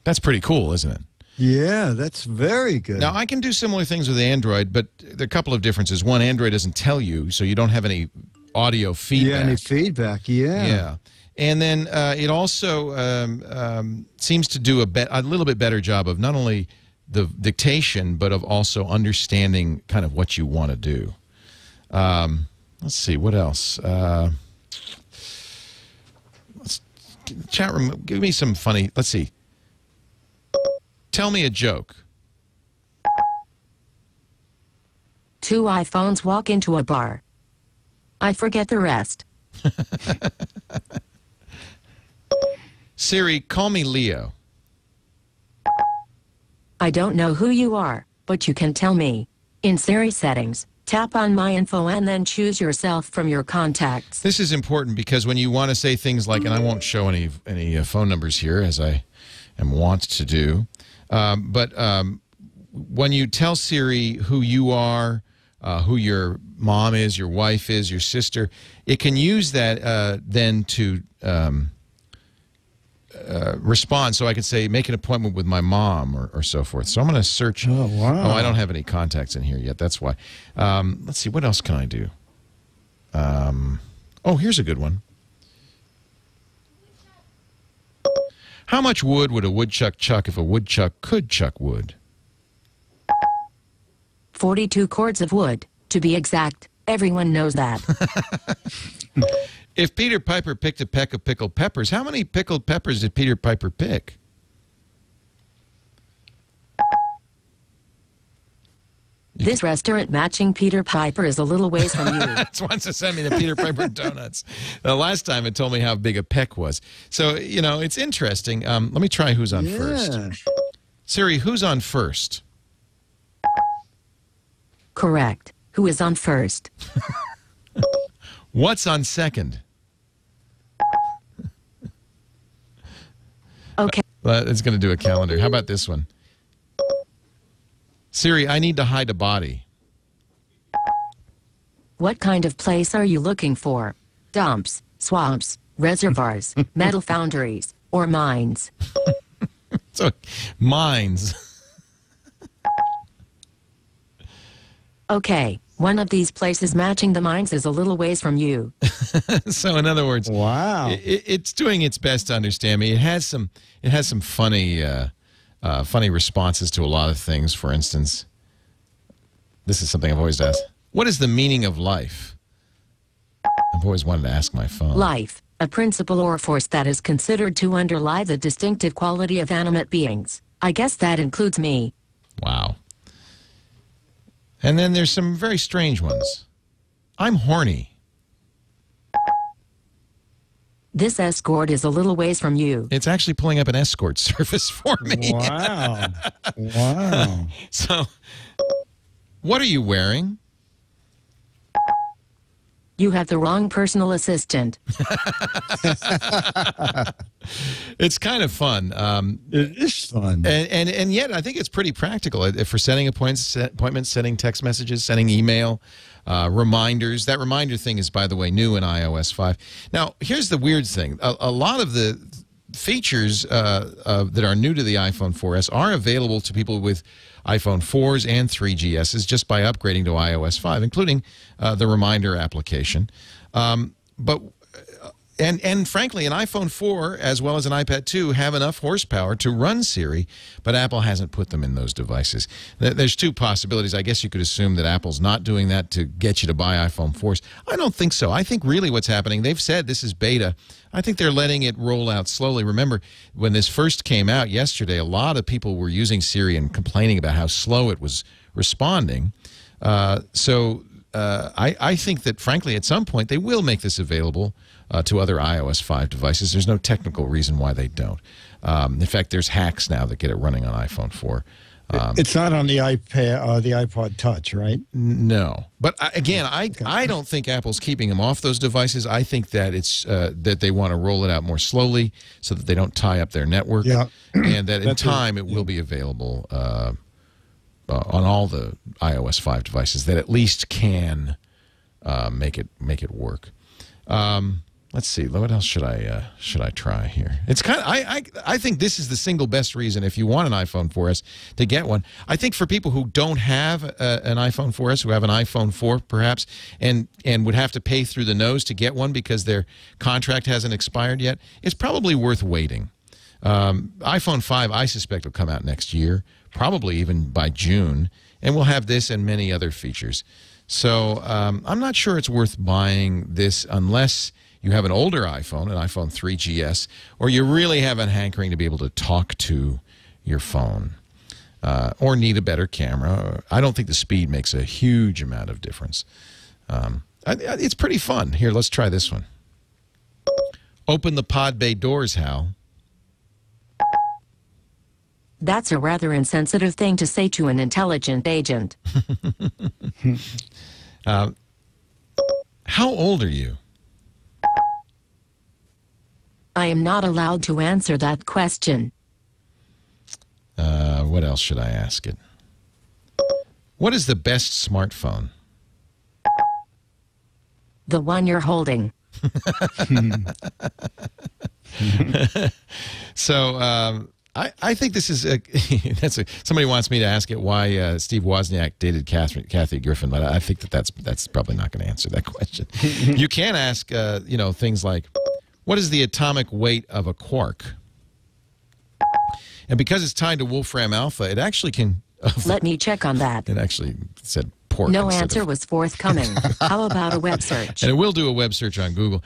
That's pretty cool, isn't it? Yeah, that's very good. Now, I can do similar things with Android, but there are a couple of differences. One, Android doesn't tell you, so you don't have any audio feedback. Yeah, any feedback, yeah. Yeah. And then it also seems to do a little bit better job of not only the dictation, but of also understanding kind of what you want to do. Let's see, what else? Chat room, give me some funny, let's see. Tell me a joke. 2 iPhones walk into a bar. I forget the rest. Siri, call me Leo. I don't know who you are, but you can tell me. In Siri settings, tap on My Info and then choose yourself from your contacts. This is important because when you want to say things like, and I won't show any phone numbers here as I am wont to do, but when you tell Siri who you are, who your mom is, your wife is, your sister, it can use that then to respond. So I can say, make an appointment with my mom or so forth. So I'm going to search. Oh, wow. Oh, I don't have any contacts in here yet. That's why. Let's see. What else can I do? Oh, here's a good one. How much wood would a woodchuck chuck if a woodchuck could chuck wood? 42 cords of wood, to be exact. Everyone knows that. If Peter Piper picked a peck of pickled peppers, how many pickled peppers did Peter Piper pick? This restaurant matching Peter Piper is a little ways from you. It wants to send me the Peter Piper donuts. The last time it told me how big a peck was. So, you know, it's interesting. Let me try who's on first. Siri, who's on first? Correct. Who is on first? What's on second? But it's going to do a calendar. How about this one? Siri, I need to hide a body. What kind of place are you looking for? Dumps, swamps, reservoirs, metal foundries, or mines? So, mines. Okay, one of these places matching the mines is a little ways from you. So, in other words, Wow. it's doing its best to understand me. It has some funny responses to a lot of things. For instance, this is something I've always asked. What is the meaning of life? I've always wanted to ask my phone. Life, a principle or force that is considered to underlie the distinctive quality of animate beings. I guess that includes me. Wow. And then there's some very strange ones. I'm horny. This escort is a little ways from you. It's actually pulling up an escort service for me. Wow. Wow. So, what are you wearing? You have the wrong personal assistant. It's kind of fun. It is fun. And yet I think it's pretty practical for setting appointments, sending text messages, sending email, reminders. That reminder thing is, by the way, new in iOS 5. Now, here's the weird thing. A lot of the features that are new to the iPhone 4S are available to people with iPhone 4s and 3GSs just by upgrading to iOS 5, including the reminder application. And frankly, an iPhone 4 as well as an iPad 2 have enough horsepower to run Siri, but Apple hasn't put them in those devices. There's two possibilities. I guess you could assume that Apple's not doing that to get you to buy iPhone 4s. I don't think so. I think really what's happening, they've said this is beta. I think they're letting it roll out slowly. Remember, when this first came out yesterday, a lot of people were using Siri and complaining about how slow it was responding. I think that, frankly, at some point, they will make this available to other iOS 5 devices. There's no technical reason why they don't. In fact, there's hacks now that get it running on iPhone 4. It's not on the iPad, the iPod Touch, right? No, but again, I don't think Apple's keeping them off those devices. I think that it's that they want to roll it out more slowly so that they don't tie up their network, and that in time it will be available on all the iOS 5 devices that at least can make it work. Let's see. What else should I try here? It's kind of I think this is the single best reason if you want an iPhone 4S to get one. I think for people who don't have an iPhone 4S, who have an iPhone 4 perhaps, and would have to pay through the nose to get one because their contract hasn't expired yet, it's probably worth waiting. iPhone 5, I suspect, will come out next year, probably even by June, and we'll have this and many other features. So I'm not sure it's worth buying this unless you have an older iPhone, an iPhone 3GS, or you really have a hankering to be able to talk to your phone, or need a better camera. I don't think the speed makes a huge amount of difference. It's pretty fun. Here, let's try this one. Open the pod bay doors, Hal. That's a rather insensitive thing to say to an intelligent agent. How old are you? I am not allowed to answer that question. What else should I ask it? What is the best smartphone? The one you're holding. So I think this is somebody wants me to ask it why Steve Wozniak dated Kathy Griffin, but I think that's probably not going to answer that question. You can ask things like, what is the atomic weight of a quark? And because it's tied to Wolfram Alpha, it actually can. Let me check on that. It actually said pork. No answer was forthcoming. How about a web search? And it will do a web search on Google.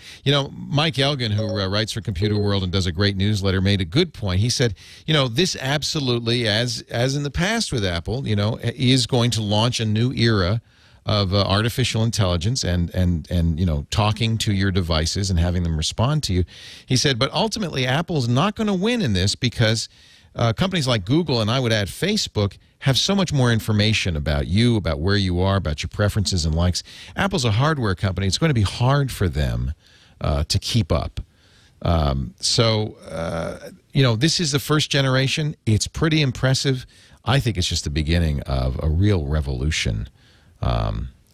Mike Elgin, who writes for Computer World and does a great newsletter, made a good point. He said, this absolutely, as in the past with Apple, is going to launch a new era of artificial intelligence and talking to your devices and having them respond to you. He said, but ultimately Apple's not going to win in this because companies like Google, and I would add Facebook, have so much more information about you, about where you are, about your preferences and likes. Apple's a hardware company. It's going to be hard for them to keep up. This is the first generation. It's pretty impressive. I think it's just the beginning of a real revolution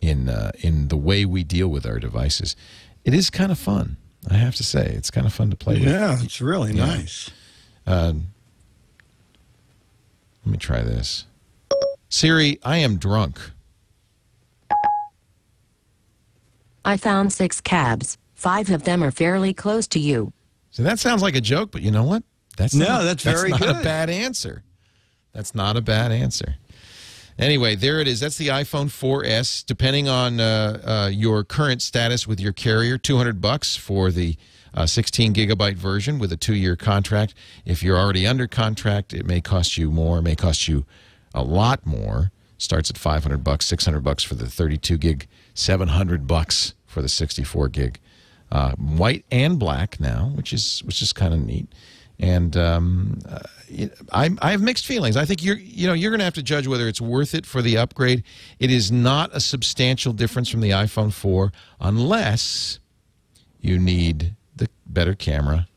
in the way we deal with our devices. It is kind of fun, I have to say. It's kind of fun to play with. Yeah, it's really nice. Let me try this. Siri, I am drunk. I found 6 cabs. 5 of them are fairly close to you. So that sounds like a joke, but you know what? That's very not good. a bad answer. That's not a bad answer. Anyway, there it is. That's the iPhone 4S. Depending on your current status with your carrier, $200 for the 16-gigabyte version with a 2-year contract. If you're already under contract, it may cost you more. It may cost you a lot more. Starts at $500, $600 for the 32 gig, $700 for the 64 gig. White and black now, which is kind of neat. And I have mixed feelings. I think you're going to have to judge whether it's worth it for the upgrade. It is not a substantial difference from the iPhone 4 unless you need the better camera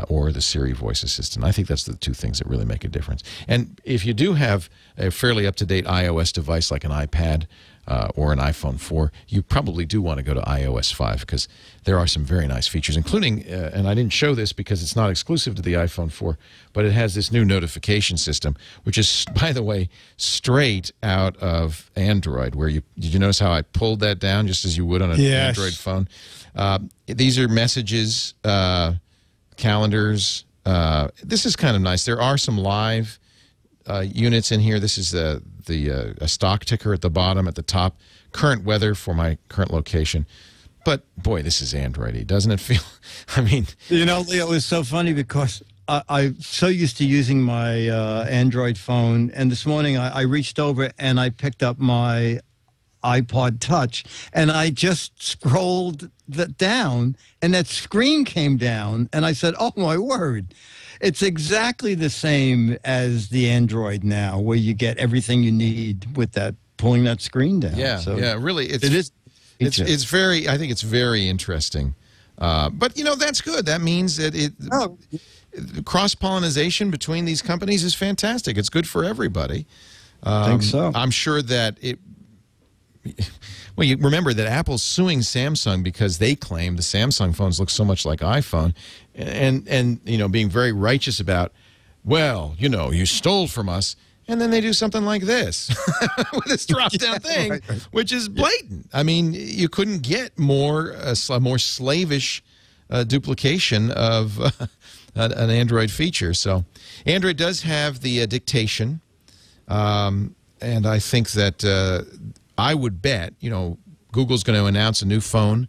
or the Siri voice assistant. I think that's the two things that really make a difference. And if you do have a fairly up-to-date iOS device like an iPad or an iPhone 4, you probably do want to go to iOS 5 because there are some very nice features, including, and I didn't show this because it's not exclusive to the iPhone 4, but it has this new notification system, which is, by the way, straight out of Android, where did you notice how I pulled that down just as you would on an Android phone? These are messages, calendars. This is kind of nice. There are some live units in here. This is a stock ticker at the bottom. At the top, current weather for my current location. But boy, this is Android-y, doesn't it feel? I mean, Leo, it was so funny because I'm so used to using my Android phone, and this morning I reached over and I picked up my iPod Touch, and I just scrolled down, and that screen came down, and I said, "Oh my word!" It's exactly the same as the Android now, where you get everything you need with that pulling that screen down. Yeah, so really, it is. It's very. I think it's very interesting. But that's good. That means that cross-pollination between these companies is fantastic. It's good for everybody. I think so. I'm sure that it. Well, you remember that Apple's suing Samsung because they claim the Samsung phones look so much like iPhone, and being very righteous about, well, you stole from us, and then they do something like this with this drop-down thing, right. Which is blatant. I mean, you couldn't get a more slavish duplication of an Android feature. So, Android does have the dictation, and I think that. I would bet, Google's going to announce a new phone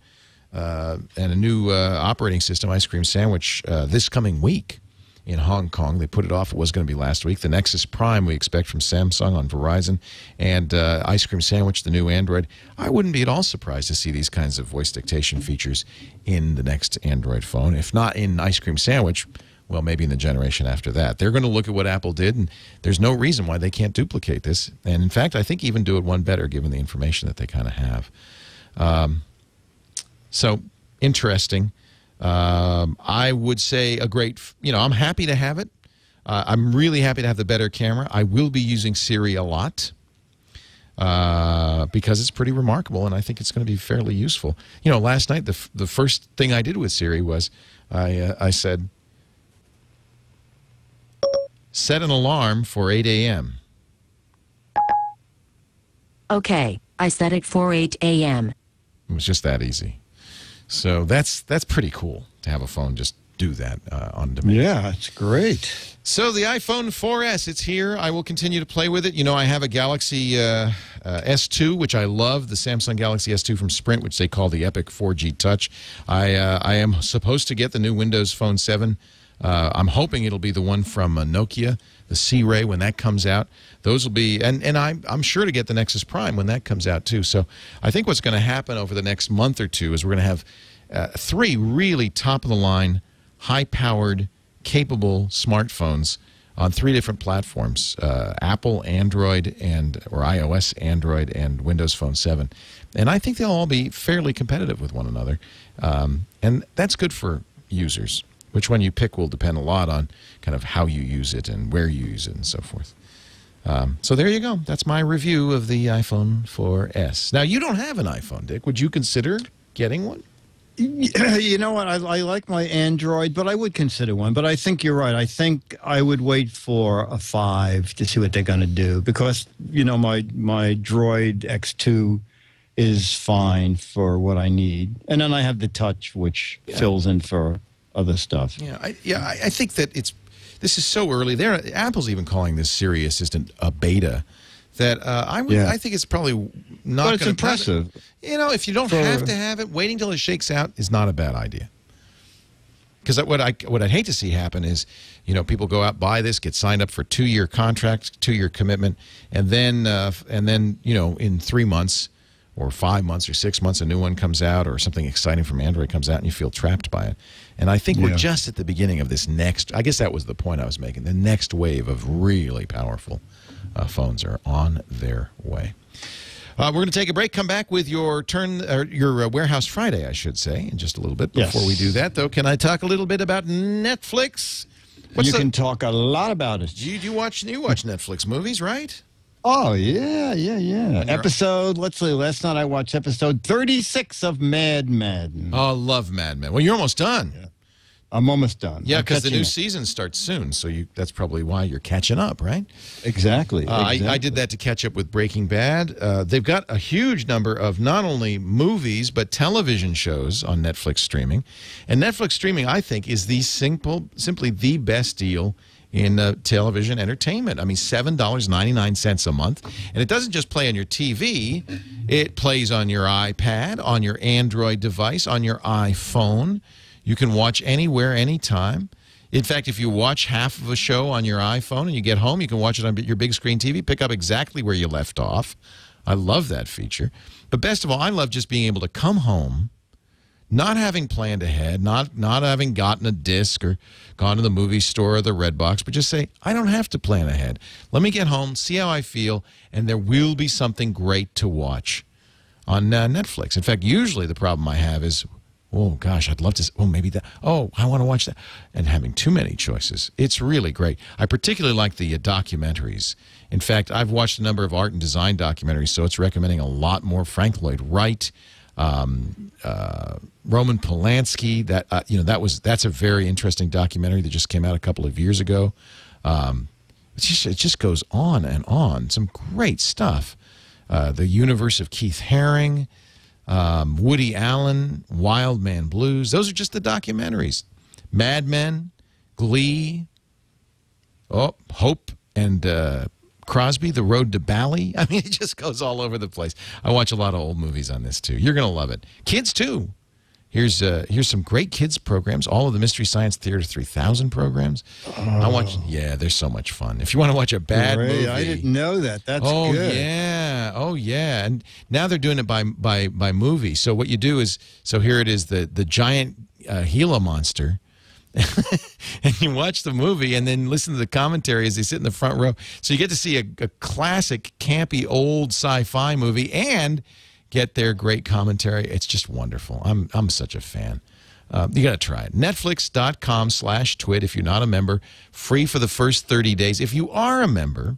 and a new operating system, Ice Cream Sandwich, this coming week in Hong Kong. They put it off. It was going to be last week. The Nexus Prime we expect from Samsung on Verizon, and Ice Cream Sandwich, the new Android. I wouldn't be at all surprised to see these kinds of voice dictation features in the next Android phone. If not in Ice Cream Sandwich, well, maybe in the generation after that. They're going to look at what Apple did, and there's no reason why they can't duplicate this. And, in fact, I think even do it one better given the information that they kind of have. So, interesting. I would say a great, I'm happy to have it. I'm really happy to have the better camera. I will be using Siri a lot because it's pretty remarkable, and I think it's going to be fairly useful. Last night, the first thing I did with Siri was I said, set an alarm for 8 a.m. Okay, I set it for 8 a.m. It was just that easy. So that's pretty cool to have a phone just do that on demand. Yeah, it's great. So the iPhone 4S, it's here. I will continue to play with it. I have a Galaxy S2, which I love, the Samsung Galaxy S2 from Sprint, which they call the Epic 4G Touch. I am supposed to get the new Windows Phone 7. I'm hoping it'll be the one from Nokia, the C-Ray, when that comes out. Those will be, and I'm sure to get the Nexus Prime when that comes out too. So I think what's going to happen over the next month or two is we're going to have 3 really top-of-the-line, high-powered, capable smartphones on 3 different platforms: Apple, Android, or iOS, Android, and Windows Phone 7. And I think they'll all be fairly competitive with one another, and that's good for users. Which one you pick will depend a lot on kind of how you use it and where you use it and so forth. So there you go. That's my review of the iPhone 4S. Now, you don't have an iPhone, Dick. Would you consider getting one? You know what? I like my Android, but I would consider one. But I think you're right. I think I would wait for a 5 to see what they're going to do because, my Droid X2 is fine for what I need. And then I have the Touch, which fills in for other stuff. I think that this is so early. Apple's even calling this Siri Assistant a beta. That I think it's probably not. But it's impressive. If you don't have to have it, waiting till it shakes out is not a bad idea. Because what I'd hate to see happen is, people go out, buy this, get signed up for 2-year contract, 2-year commitment, and then in 3 months or 5 months or 6 months, a new one comes out or something exciting from Android comes out and you feel trapped by it. And I think we're just at the beginning of this next, I guess that was the point I was making, the next wave of really powerful phones are on their way. We're going to take a break, come back with your Warehouse Friday, I should say, in just a little bit. Before we do that, though, can I talk a little bit about Netflix? You can talk a lot about it. You watch Netflix movies, right? Oh, yeah. Let's see, last night I watched episode 36 of Mad Men. Oh, love Mad Men. Well, you're almost done. Yeah. I'm almost done. Yeah, because the new season starts soon, so that's probably why you're catching up, right? Exactly. I did that to catch up with Breaking Bad. They've got a huge number of not only movies, but television shows on Netflix streaming. And Netflix streaming, I think, is simply the best deal in television entertainment. I mean, $7.99 a month. And it doesn't just play on your TV. It plays on your iPad, on your Android device, on your iPhone. You can watch anywhere, anytime. In fact, if you watch half of a show on your iPhone and you get home, you can watch it on your big screen TV, pick up exactly where you left off. I love that feature. But best of all, I love just being able to come home, not having planned ahead, not having gotten a disc or gone to the movie store or the Redbox, but just say, I don't have to plan ahead. Let me get home, see how I feel, and there will be something great to watch on Netflix. In fact, usually the problem I have is, oh, gosh, I'd love to, maybe that, I want to watch that, and having too many choices. It's really great. I particularly like the documentaries. In fact, I've watched a number of art and design documentaries, so it's recommending a lot more. Frank Lloyd Wright, Roman Polanski. That's a very interesting documentary that just came out a couple of years ago. It just goes on and on. Some great stuff. The Universe of Keith Haring, Woody Allen, Wild Man Blues. Those are just the documentaries. Mad Men, Glee, Hope and Crosby, The Road to Bali. I mean, it just goes all over the place. I watch a lot of old movies on this, too. You're going to love it. Kids, too. Here's some great kids programs. All of the Mystery Science Theater 3000 programs. They're so much fun. If you want to watch a bad movie. I didn't know that. That's good. Oh, yeah. And now they're doing it by movie. So what you do is, here it is, the giant Gila monster. And you watch the movie and then listen to the commentary as they sit in the front row. So you get to see a classic, campy, old sci-fi movie and get their great commentary. It's just wonderful. I'm such a fan. You got to try it. Netflix.com/twit if you're not a member. Free for the first 30 days. If you are a member,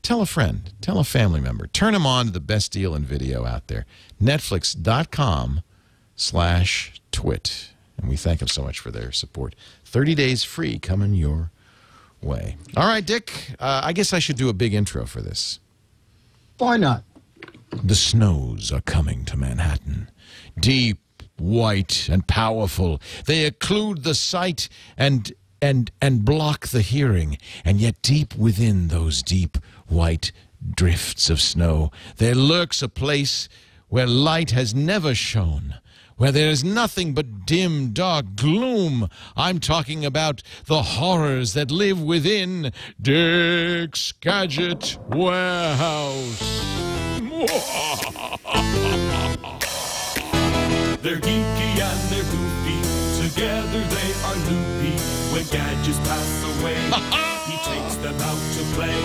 tell a friend. Tell a family member. Turn them on to the best deal in video out there. Netflix.com/twit. And we thank them so much for their support. 30 days free coming your way. All right, Dick, I guess I should do a big intro for this. Why not? The snows are coming to Manhattan. Deep, white, and powerful. They occlude the sight and block the hearing. And yet deep within those deep, white drifts of snow, there lurks a place where light has never shone, where there is nothing but dim, dark gloom. I'm talking about the horrors that live within Dick's Gadget Warehouse. They're geeky and they're goofy. Together they are loopy. When gadgets pass away, he takes them out to play.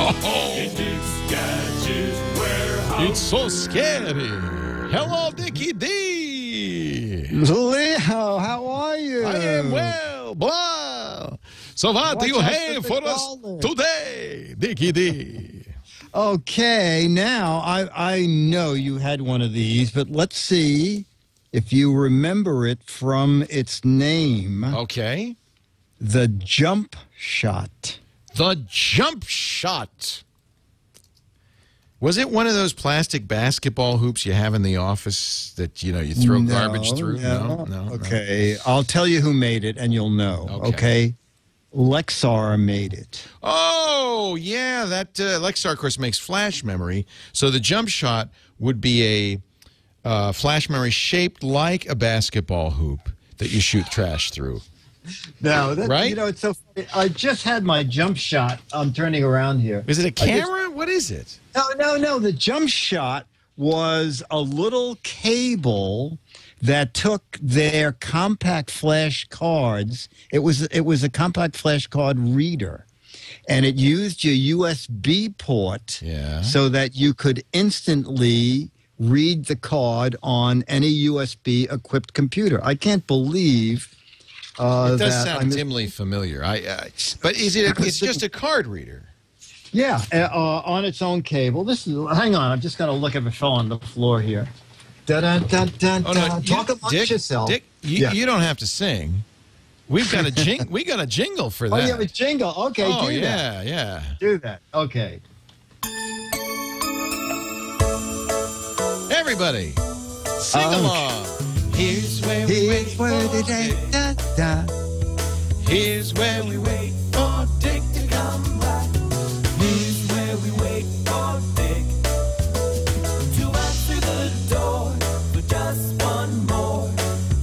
In Dick's Gadget Warehouse. It's so scary. Hello, Dickie D. Leo, how are you? I am well, blah. So what do you Watch out have for for the us caller. today, Dickie D? Okay, now I know you had one of these, but let's see if you remember it from its name. Okay. The jump shot. The jump shot. Was it one of those plastic basketball hoops you have in the office that, you throw garbage through? No. Okay, I'll tell you who made it, and you'll know. Okay. Lexar made it. Oh, yeah. That Lexar, of course, makes flash memory. So the jump shot would be a flash memory shaped like a basketball hoop that you shoot trash through. No, right? It's so funny. I just had my jump shot. I'm turning around here. Is it a camera? What is it? No. The jump shot was a little cable that took their compact flash cards. It was a compact flash card reader, and it used your USB port so that you could instantly read the card on any USB equipped computer. I can't believe. It does sound dimly familiar. But is it? It's just a card reader. Yeah, on its own cable. Hang on, I'm just going to look if it fell on the floor here. Oh, no, Talk amongst yourself. Dick, you don't have to sing. We've got a we got a jingle for that. Oh, you have a jingle. Okay, do that. Yeah. Do that. Okay. Everybody, sing along. Here's where we wait for Dick. Here's where we wait for Dick to come back. Here's where we wait for Dick to answer the door for just one more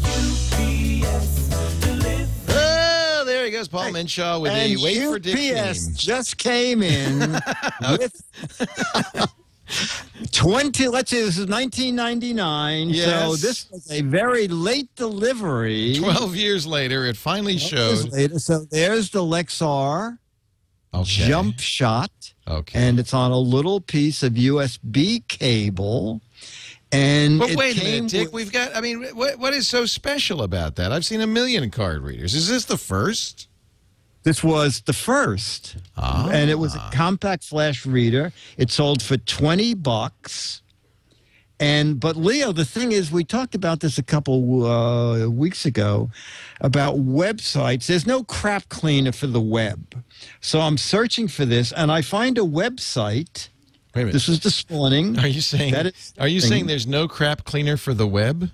UPS delivery. Oh, there he goes, Paul Minshaw with the Wait for Dick UPS theme. just came in with 20. Let's see, this is 1999. Yes. So this was a very late delivery. 12 years later, it finally showed. So there's the Lexar jump shot. Okay. And it's on a little piece of USB cable. And But wait a minute, Dick. We've got, what is so special about that? I've seen a million card readers. Is this the first? This was the first, and it was a compact flash reader. It sold for $20. But Leo, the thing is, we talked about this a couple weeks ago about websites. There's no crap cleaner for the web, so I'm searching for this, and I find a website. Wait a minute. This was this morning. Are you saying there's no crap cleaner for the web?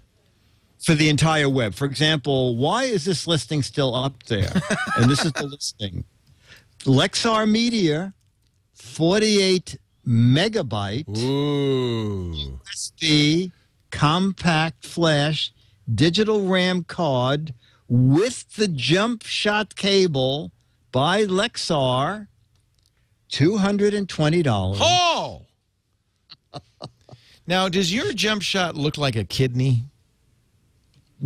For the entire web. For example, why is this listing still up there? And this is the listing. Lexar Media, 48 megabyte USB compact flash digital RAM card with the jump shot cable by Lexar, $220. Oh! Now, does your jump shot look like a kidney?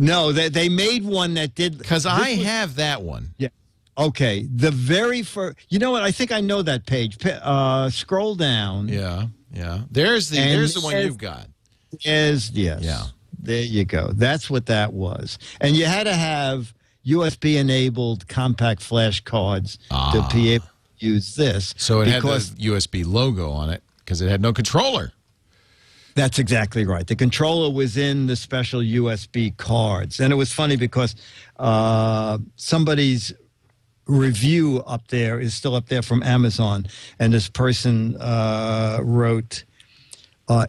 No, they made one that did. Because I have that one. Yeah. Okay. The very first. You know what? I think I know that page. Scroll down. Yeah. There's the one you've got. Yes. Yeah. There you go. That's what that was. And you had to have USB-enabled compact flash cards to be able to use this. So it had the USB logo on it because it had no controller. That's exactly right. The controller was in the special USB cards. And it was funny because somebody's review up there is still up there from Amazon. And this person wrote,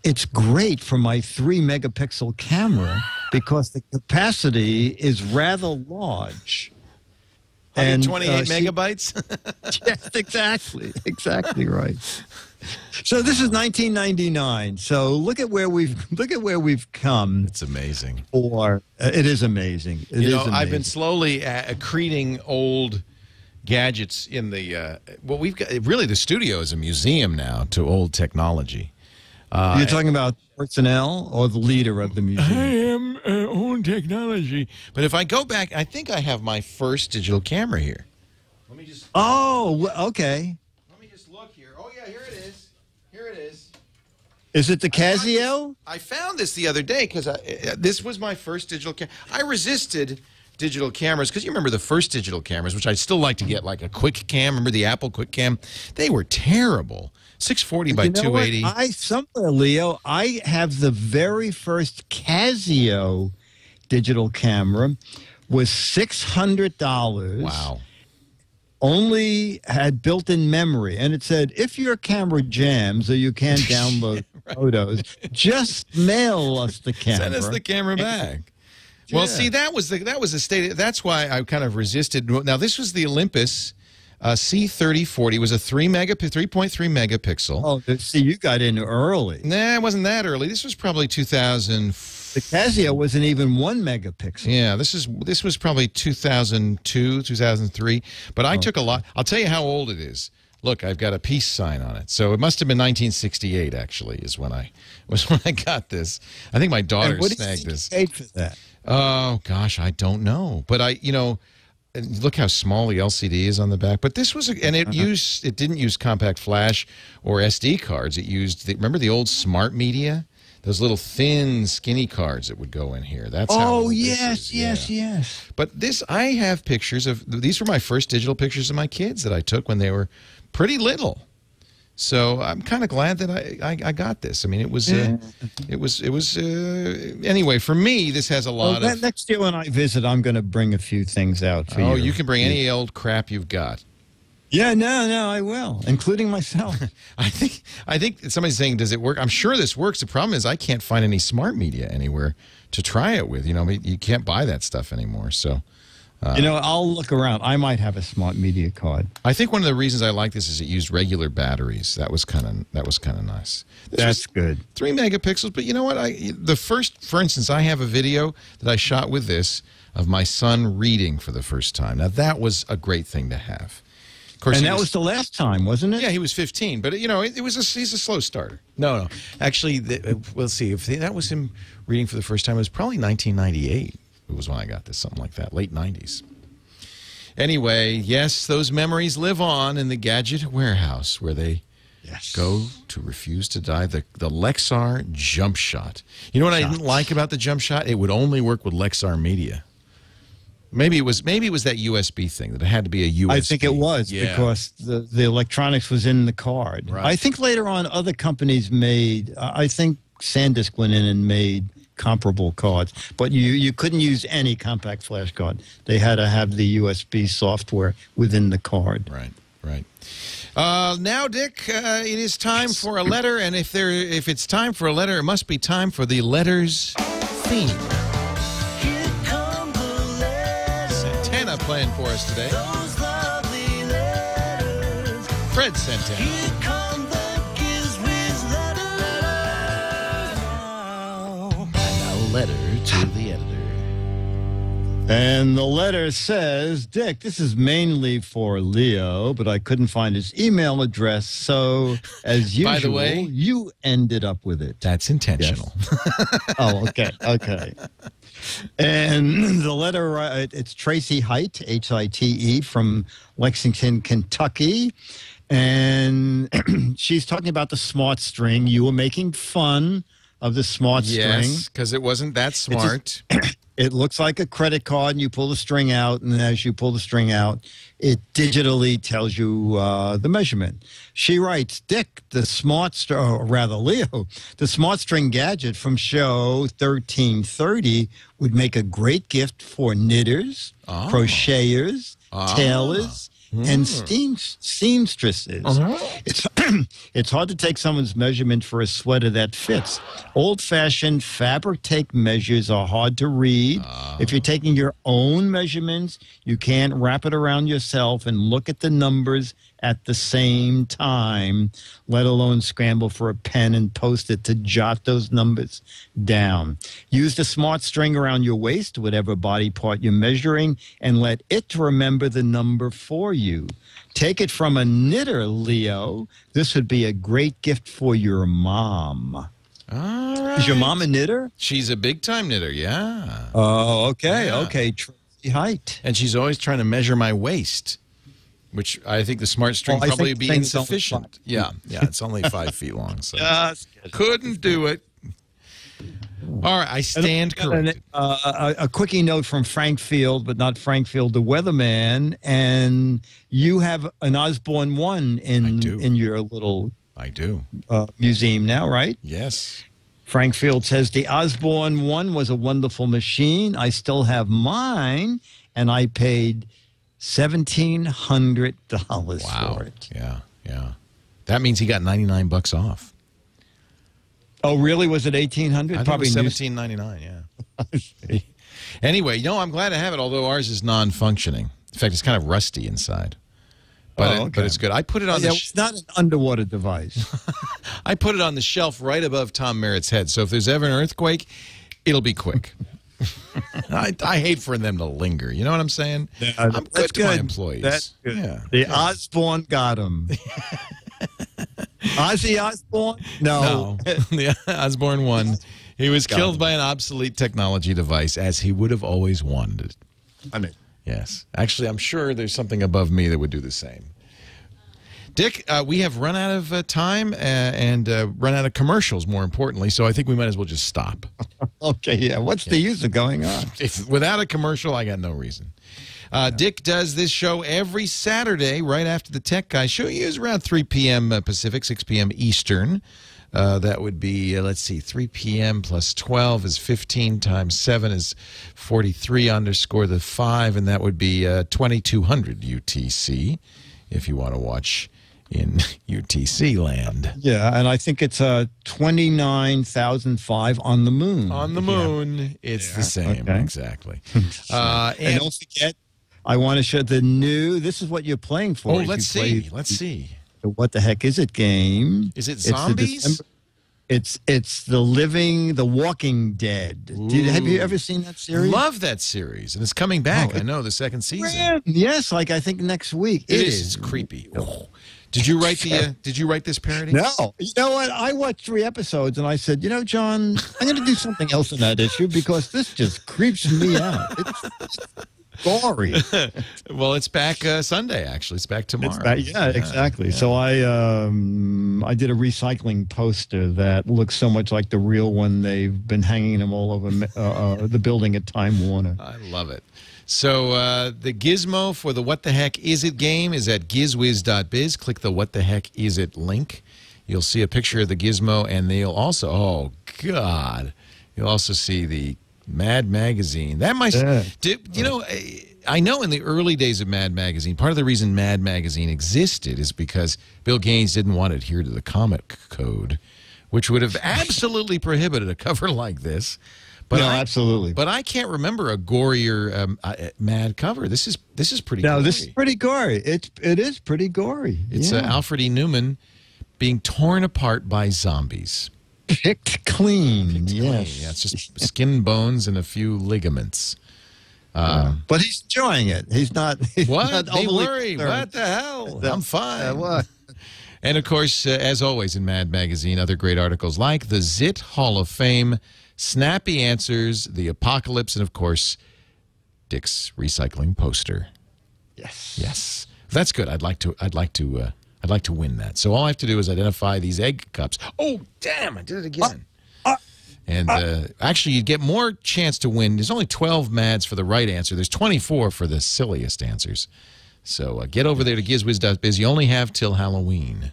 it's great for my 3 megapixel camera because the capacity is rather large. 128 megabytes? Yes, exactly. Exactly right. So this is 1999. So look at where we've come. It's amazing. It is amazing. It is amazing. I've been slowly accreting old gadgets in the we've got. Really, the studio is a museum now to old technology. You're talking about personnel or the leader of the museum? I am old technology. But if I go back, I think I have my first digital camera here. Let me just. Oh, okay. Let me just look here. Oh yeah, here it is. Here it is. Is it the Casio? I found this the other day because this was my first digital camera. I resisted digital cameras because you remember the first digital cameras, which I still like to get, like a Quick Cam. Remember the Apple Quick Cam? They were terrible. 640 by 280. Somewhere, Leo, I have the very first Casio digital camera, was $600. Wow. Only had built-in memory, and it said, if your camera jams or you can't download photos, just mail us the camera. Send us the camera back. Well, see, that was the state. That's why I kind of resisted. Now, this was the Olympus C3040. It was a 3.3 megapixel. Oh, see, you got in early. Nah, it wasn't that early. This was probably 2000. The Casio wasn't even 1 megapixel. Yeah, this was probably 2002, 2003. But I took a lot. I'll tell you how old it is. Look, I've got a peace sign on it. So it must have been 1968. Actually, is when I got this. I think my daughter snagged this. What did you pay for that? Oh gosh, I don't know. But look how small the LCD is on the back. But this was, and it didn't use compact flash or SD cards. It used, remember the old Smart Media? Those little thin, skinny cards that would go in here. That's how. Oh, yes. But I have pictures of, these were my first digital pictures of my kids that I took when they were pretty little. So I'm kind of glad that I got this. I mean, it was anyway, for me, this has a lot of. Next year when I visit, I'm going to bring a few things out for you. Oh, you can bring any old crap you've got. Yeah, no, I will, including myself. I think somebody's saying, does it work? I'm sure this works. The problem is I can't find any Smart Media anywhere to try it with. You can't buy that stuff anymore. So, I'll look around. I might have a Smart Media card. I think one of the reasons I like this is it used regular batteries. That was kind of nice. That's good. 3 megapixels, but you know what? For instance, I have a video that I shot with this of my son reading for the first time. Now that was a great thing to have. Of course, and that was the last time, wasn't it? Yeah, he was 15, but he's a slow starter. No, actually, we'll see. If that was him reading for the first time, it was probably 1998. It was when I got this, something like that, late 90s. Anyway, yes, those memories live on in the gadget warehouse where they go to refuse to die. The Lexar Jump Shot. You know what I didn't like about the Jump Shot? It would only work with Lexar Media. Maybe it was that USB thing, that it had to be a USB. I think it was because the electronics was in the card. Right. I think later on other companies made, I think SanDisk went in and made comparable cards, but you couldn't use any compact flash card. They had to have the USB software within the card. Right. Now, Dick, it is time for a letter, and if it's time for a letter, it must be time for the letters theme. Santana playing for us today. Fred Santana. Letter to the editor. And the letter says, Dick, this is mainly for Leo, but I couldn't find his email address, so as usual, by the way, you ended up with it. That's intentional. Yes. Oh, okay. And the letter, it's Tracy Hite, H-I-T-E, from Lexington, Kentucky. And she's talking about the smart string. You were making fun of the smart string. Yes, because it wasn't that smart. It looks like a credit card, and you pull the string out, and as you pull the string out, it digitally tells you the measurement. She writes, Dick, Leo, the smart string gadget from show 1330 would make a great gift for knitters, crocheters, tailors, and seamstresses. It's hard to take someone's measurement for a sweater that fits. Old-fashioned fabric tape measures are hard to read. If you're taking your own measurements, you can't wrap it around yourself and look at the numbers at the same time, let alone scramble for a pen and Post-it to jot those numbers down. Use the smart string around your waist, whatever body part you're measuring, and let it remember the number for you. Take it from a knitter, Leo. This would be a great gift for your mom. All right. Is your mom a knitter? She's a big-time knitter, yeah. Oh, okay, Yeah. okay. Tracy Hite. And she's always trying to measure my waist. which I think the smart string Well, I probably think would be things don't insufficient. fly. Yeah, it's only 5 feet long, so couldn't do it. All right, I stand corrected. A quickie note from Frank Field, but not Frank Field, the weatherman, and you have an Osborne 1 in your little museum now, right? Yes. Frank Field says, the Osborne 1 was a wonderful machine. I still have mine, and I paid $1,700 for it. Yeah. That means he got $99 off. Oh, really? Was it $1,800? Probably $1,799. Yeah. Anyway, I'm glad to have it. Although ours is non-functioning. In fact, it's kind of rusty inside. But it's good. I put it on. It's not an underwater device. I put it on the shelf right above Tom Merritt's head. So if there's ever an earthquake, it'll be quick. I hate for them to linger. You know what I'm saying? Yeah, I'm good to my employees. That's good. Yeah. The Osborne got him. Ozzy Osborne? No. The Osborne 1. He was killed by an obsolete technology device, as he would have always wanted it. Yes. Actually, I'm sure there's something above me that would do the same. Dick, we have run out of time and run out of commercials, more importantly, so I think we might as well just stop. Okay, yeah. What's the use of going on? Without a commercial, I got no reason. Dick does this show every Saturday right after the Tech Guy show. He is around 3 p.m. Pacific, 6 p.m. Eastern. That would be, let's see, 3 p.m. plus 12 is 15 times 7 is 43 underscore the 5, and that would be 2200 UTC if you want to watch in UTC land. Yeah, and I think it's 29,005 on the moon. On the moon, it's the same, exactly. And don't forget, I want to show the new, this is what you're playing for. Oh, let's see. The What the Heck Is It game. Is it zombies? It's The Walking Dead. Have you ever seen that series? Love that series, and it's coming back. I know, the second season. Yes, like I think next week. It is. It's creepy. Oh. Did you write this parody? No. You know what? I watched 3 episodes, and I said, John, I'm going to do something else on that issue because this just creeps me out. It's gory. Well, it's back Sunday, actually. It's back tomorrow. Exactly. Yeah. So I did a recycling poster that looks so much like the real one. They've been hanging them all over the building at Time Warner. I love it. So the gizmo for the What the Heck Is It game is at GizWiz.Biz. Click the What the Heck Is It link. You'll see a picture of the gizmo, and they'll also, oh, God, you'll also see the Mad Magazine. That might, I know in the early days of Mad Magazine, part of the reason Mad Magazine existed is because Bill Gaines didn't want to adhere to the comic code, which would have absolutely prohibited a cover like this. But absolutely. But I can't remember a gorier Mad cover. This is pretty gory. No, this is pretty gory. It is pretty gory. It's Alfred E. Newman being torn apart by zombies. Picked clean. Yes. Yeah, it's just skin, bones, and a few ligaments. But he's enjoying it. He's not. Don't worry. What the hell? I'm fine. What? And, of course, as always in Mad Magazine, other great articles like the Zit Hall of Fame, Snappy Answers, The Apocalypse, and, of course, Dick's recycling poster. Yes. That's good. I'd like to win that. So all I have to do is identify these egg cups. Oh, damn, I did it again. And actually, you get more chance to win. There's only 12 Mads for the right answer. There's 24 for the silliest answers. So get over there to GizWiz.Biz. You only have till Halloween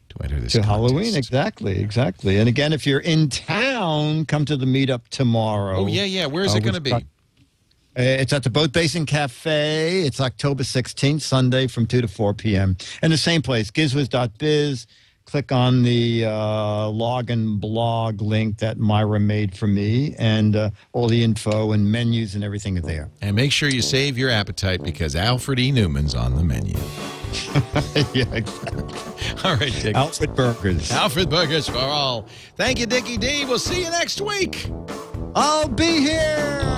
to enter this contest. Halloween, exactly. And again, if you're in town, come to the meetup tomorrow. Oh, yeah. Where is it going to be? It's at the Boat Basin Cafe. It's October 16th, Sunday from 2 to 4 p.m. And the same place, GizWiz.Biz. Click on the login blog link that Myra made for me, and all the info and menus and everything are there. And make sure you save your appetite because Alfred E. Newman's on the menu. Yeah, exactly. All right, Dick. Alfred Burgers. Alfred Burgers for all. Thank you, Dickie D. We'll see you next week. I'll be here.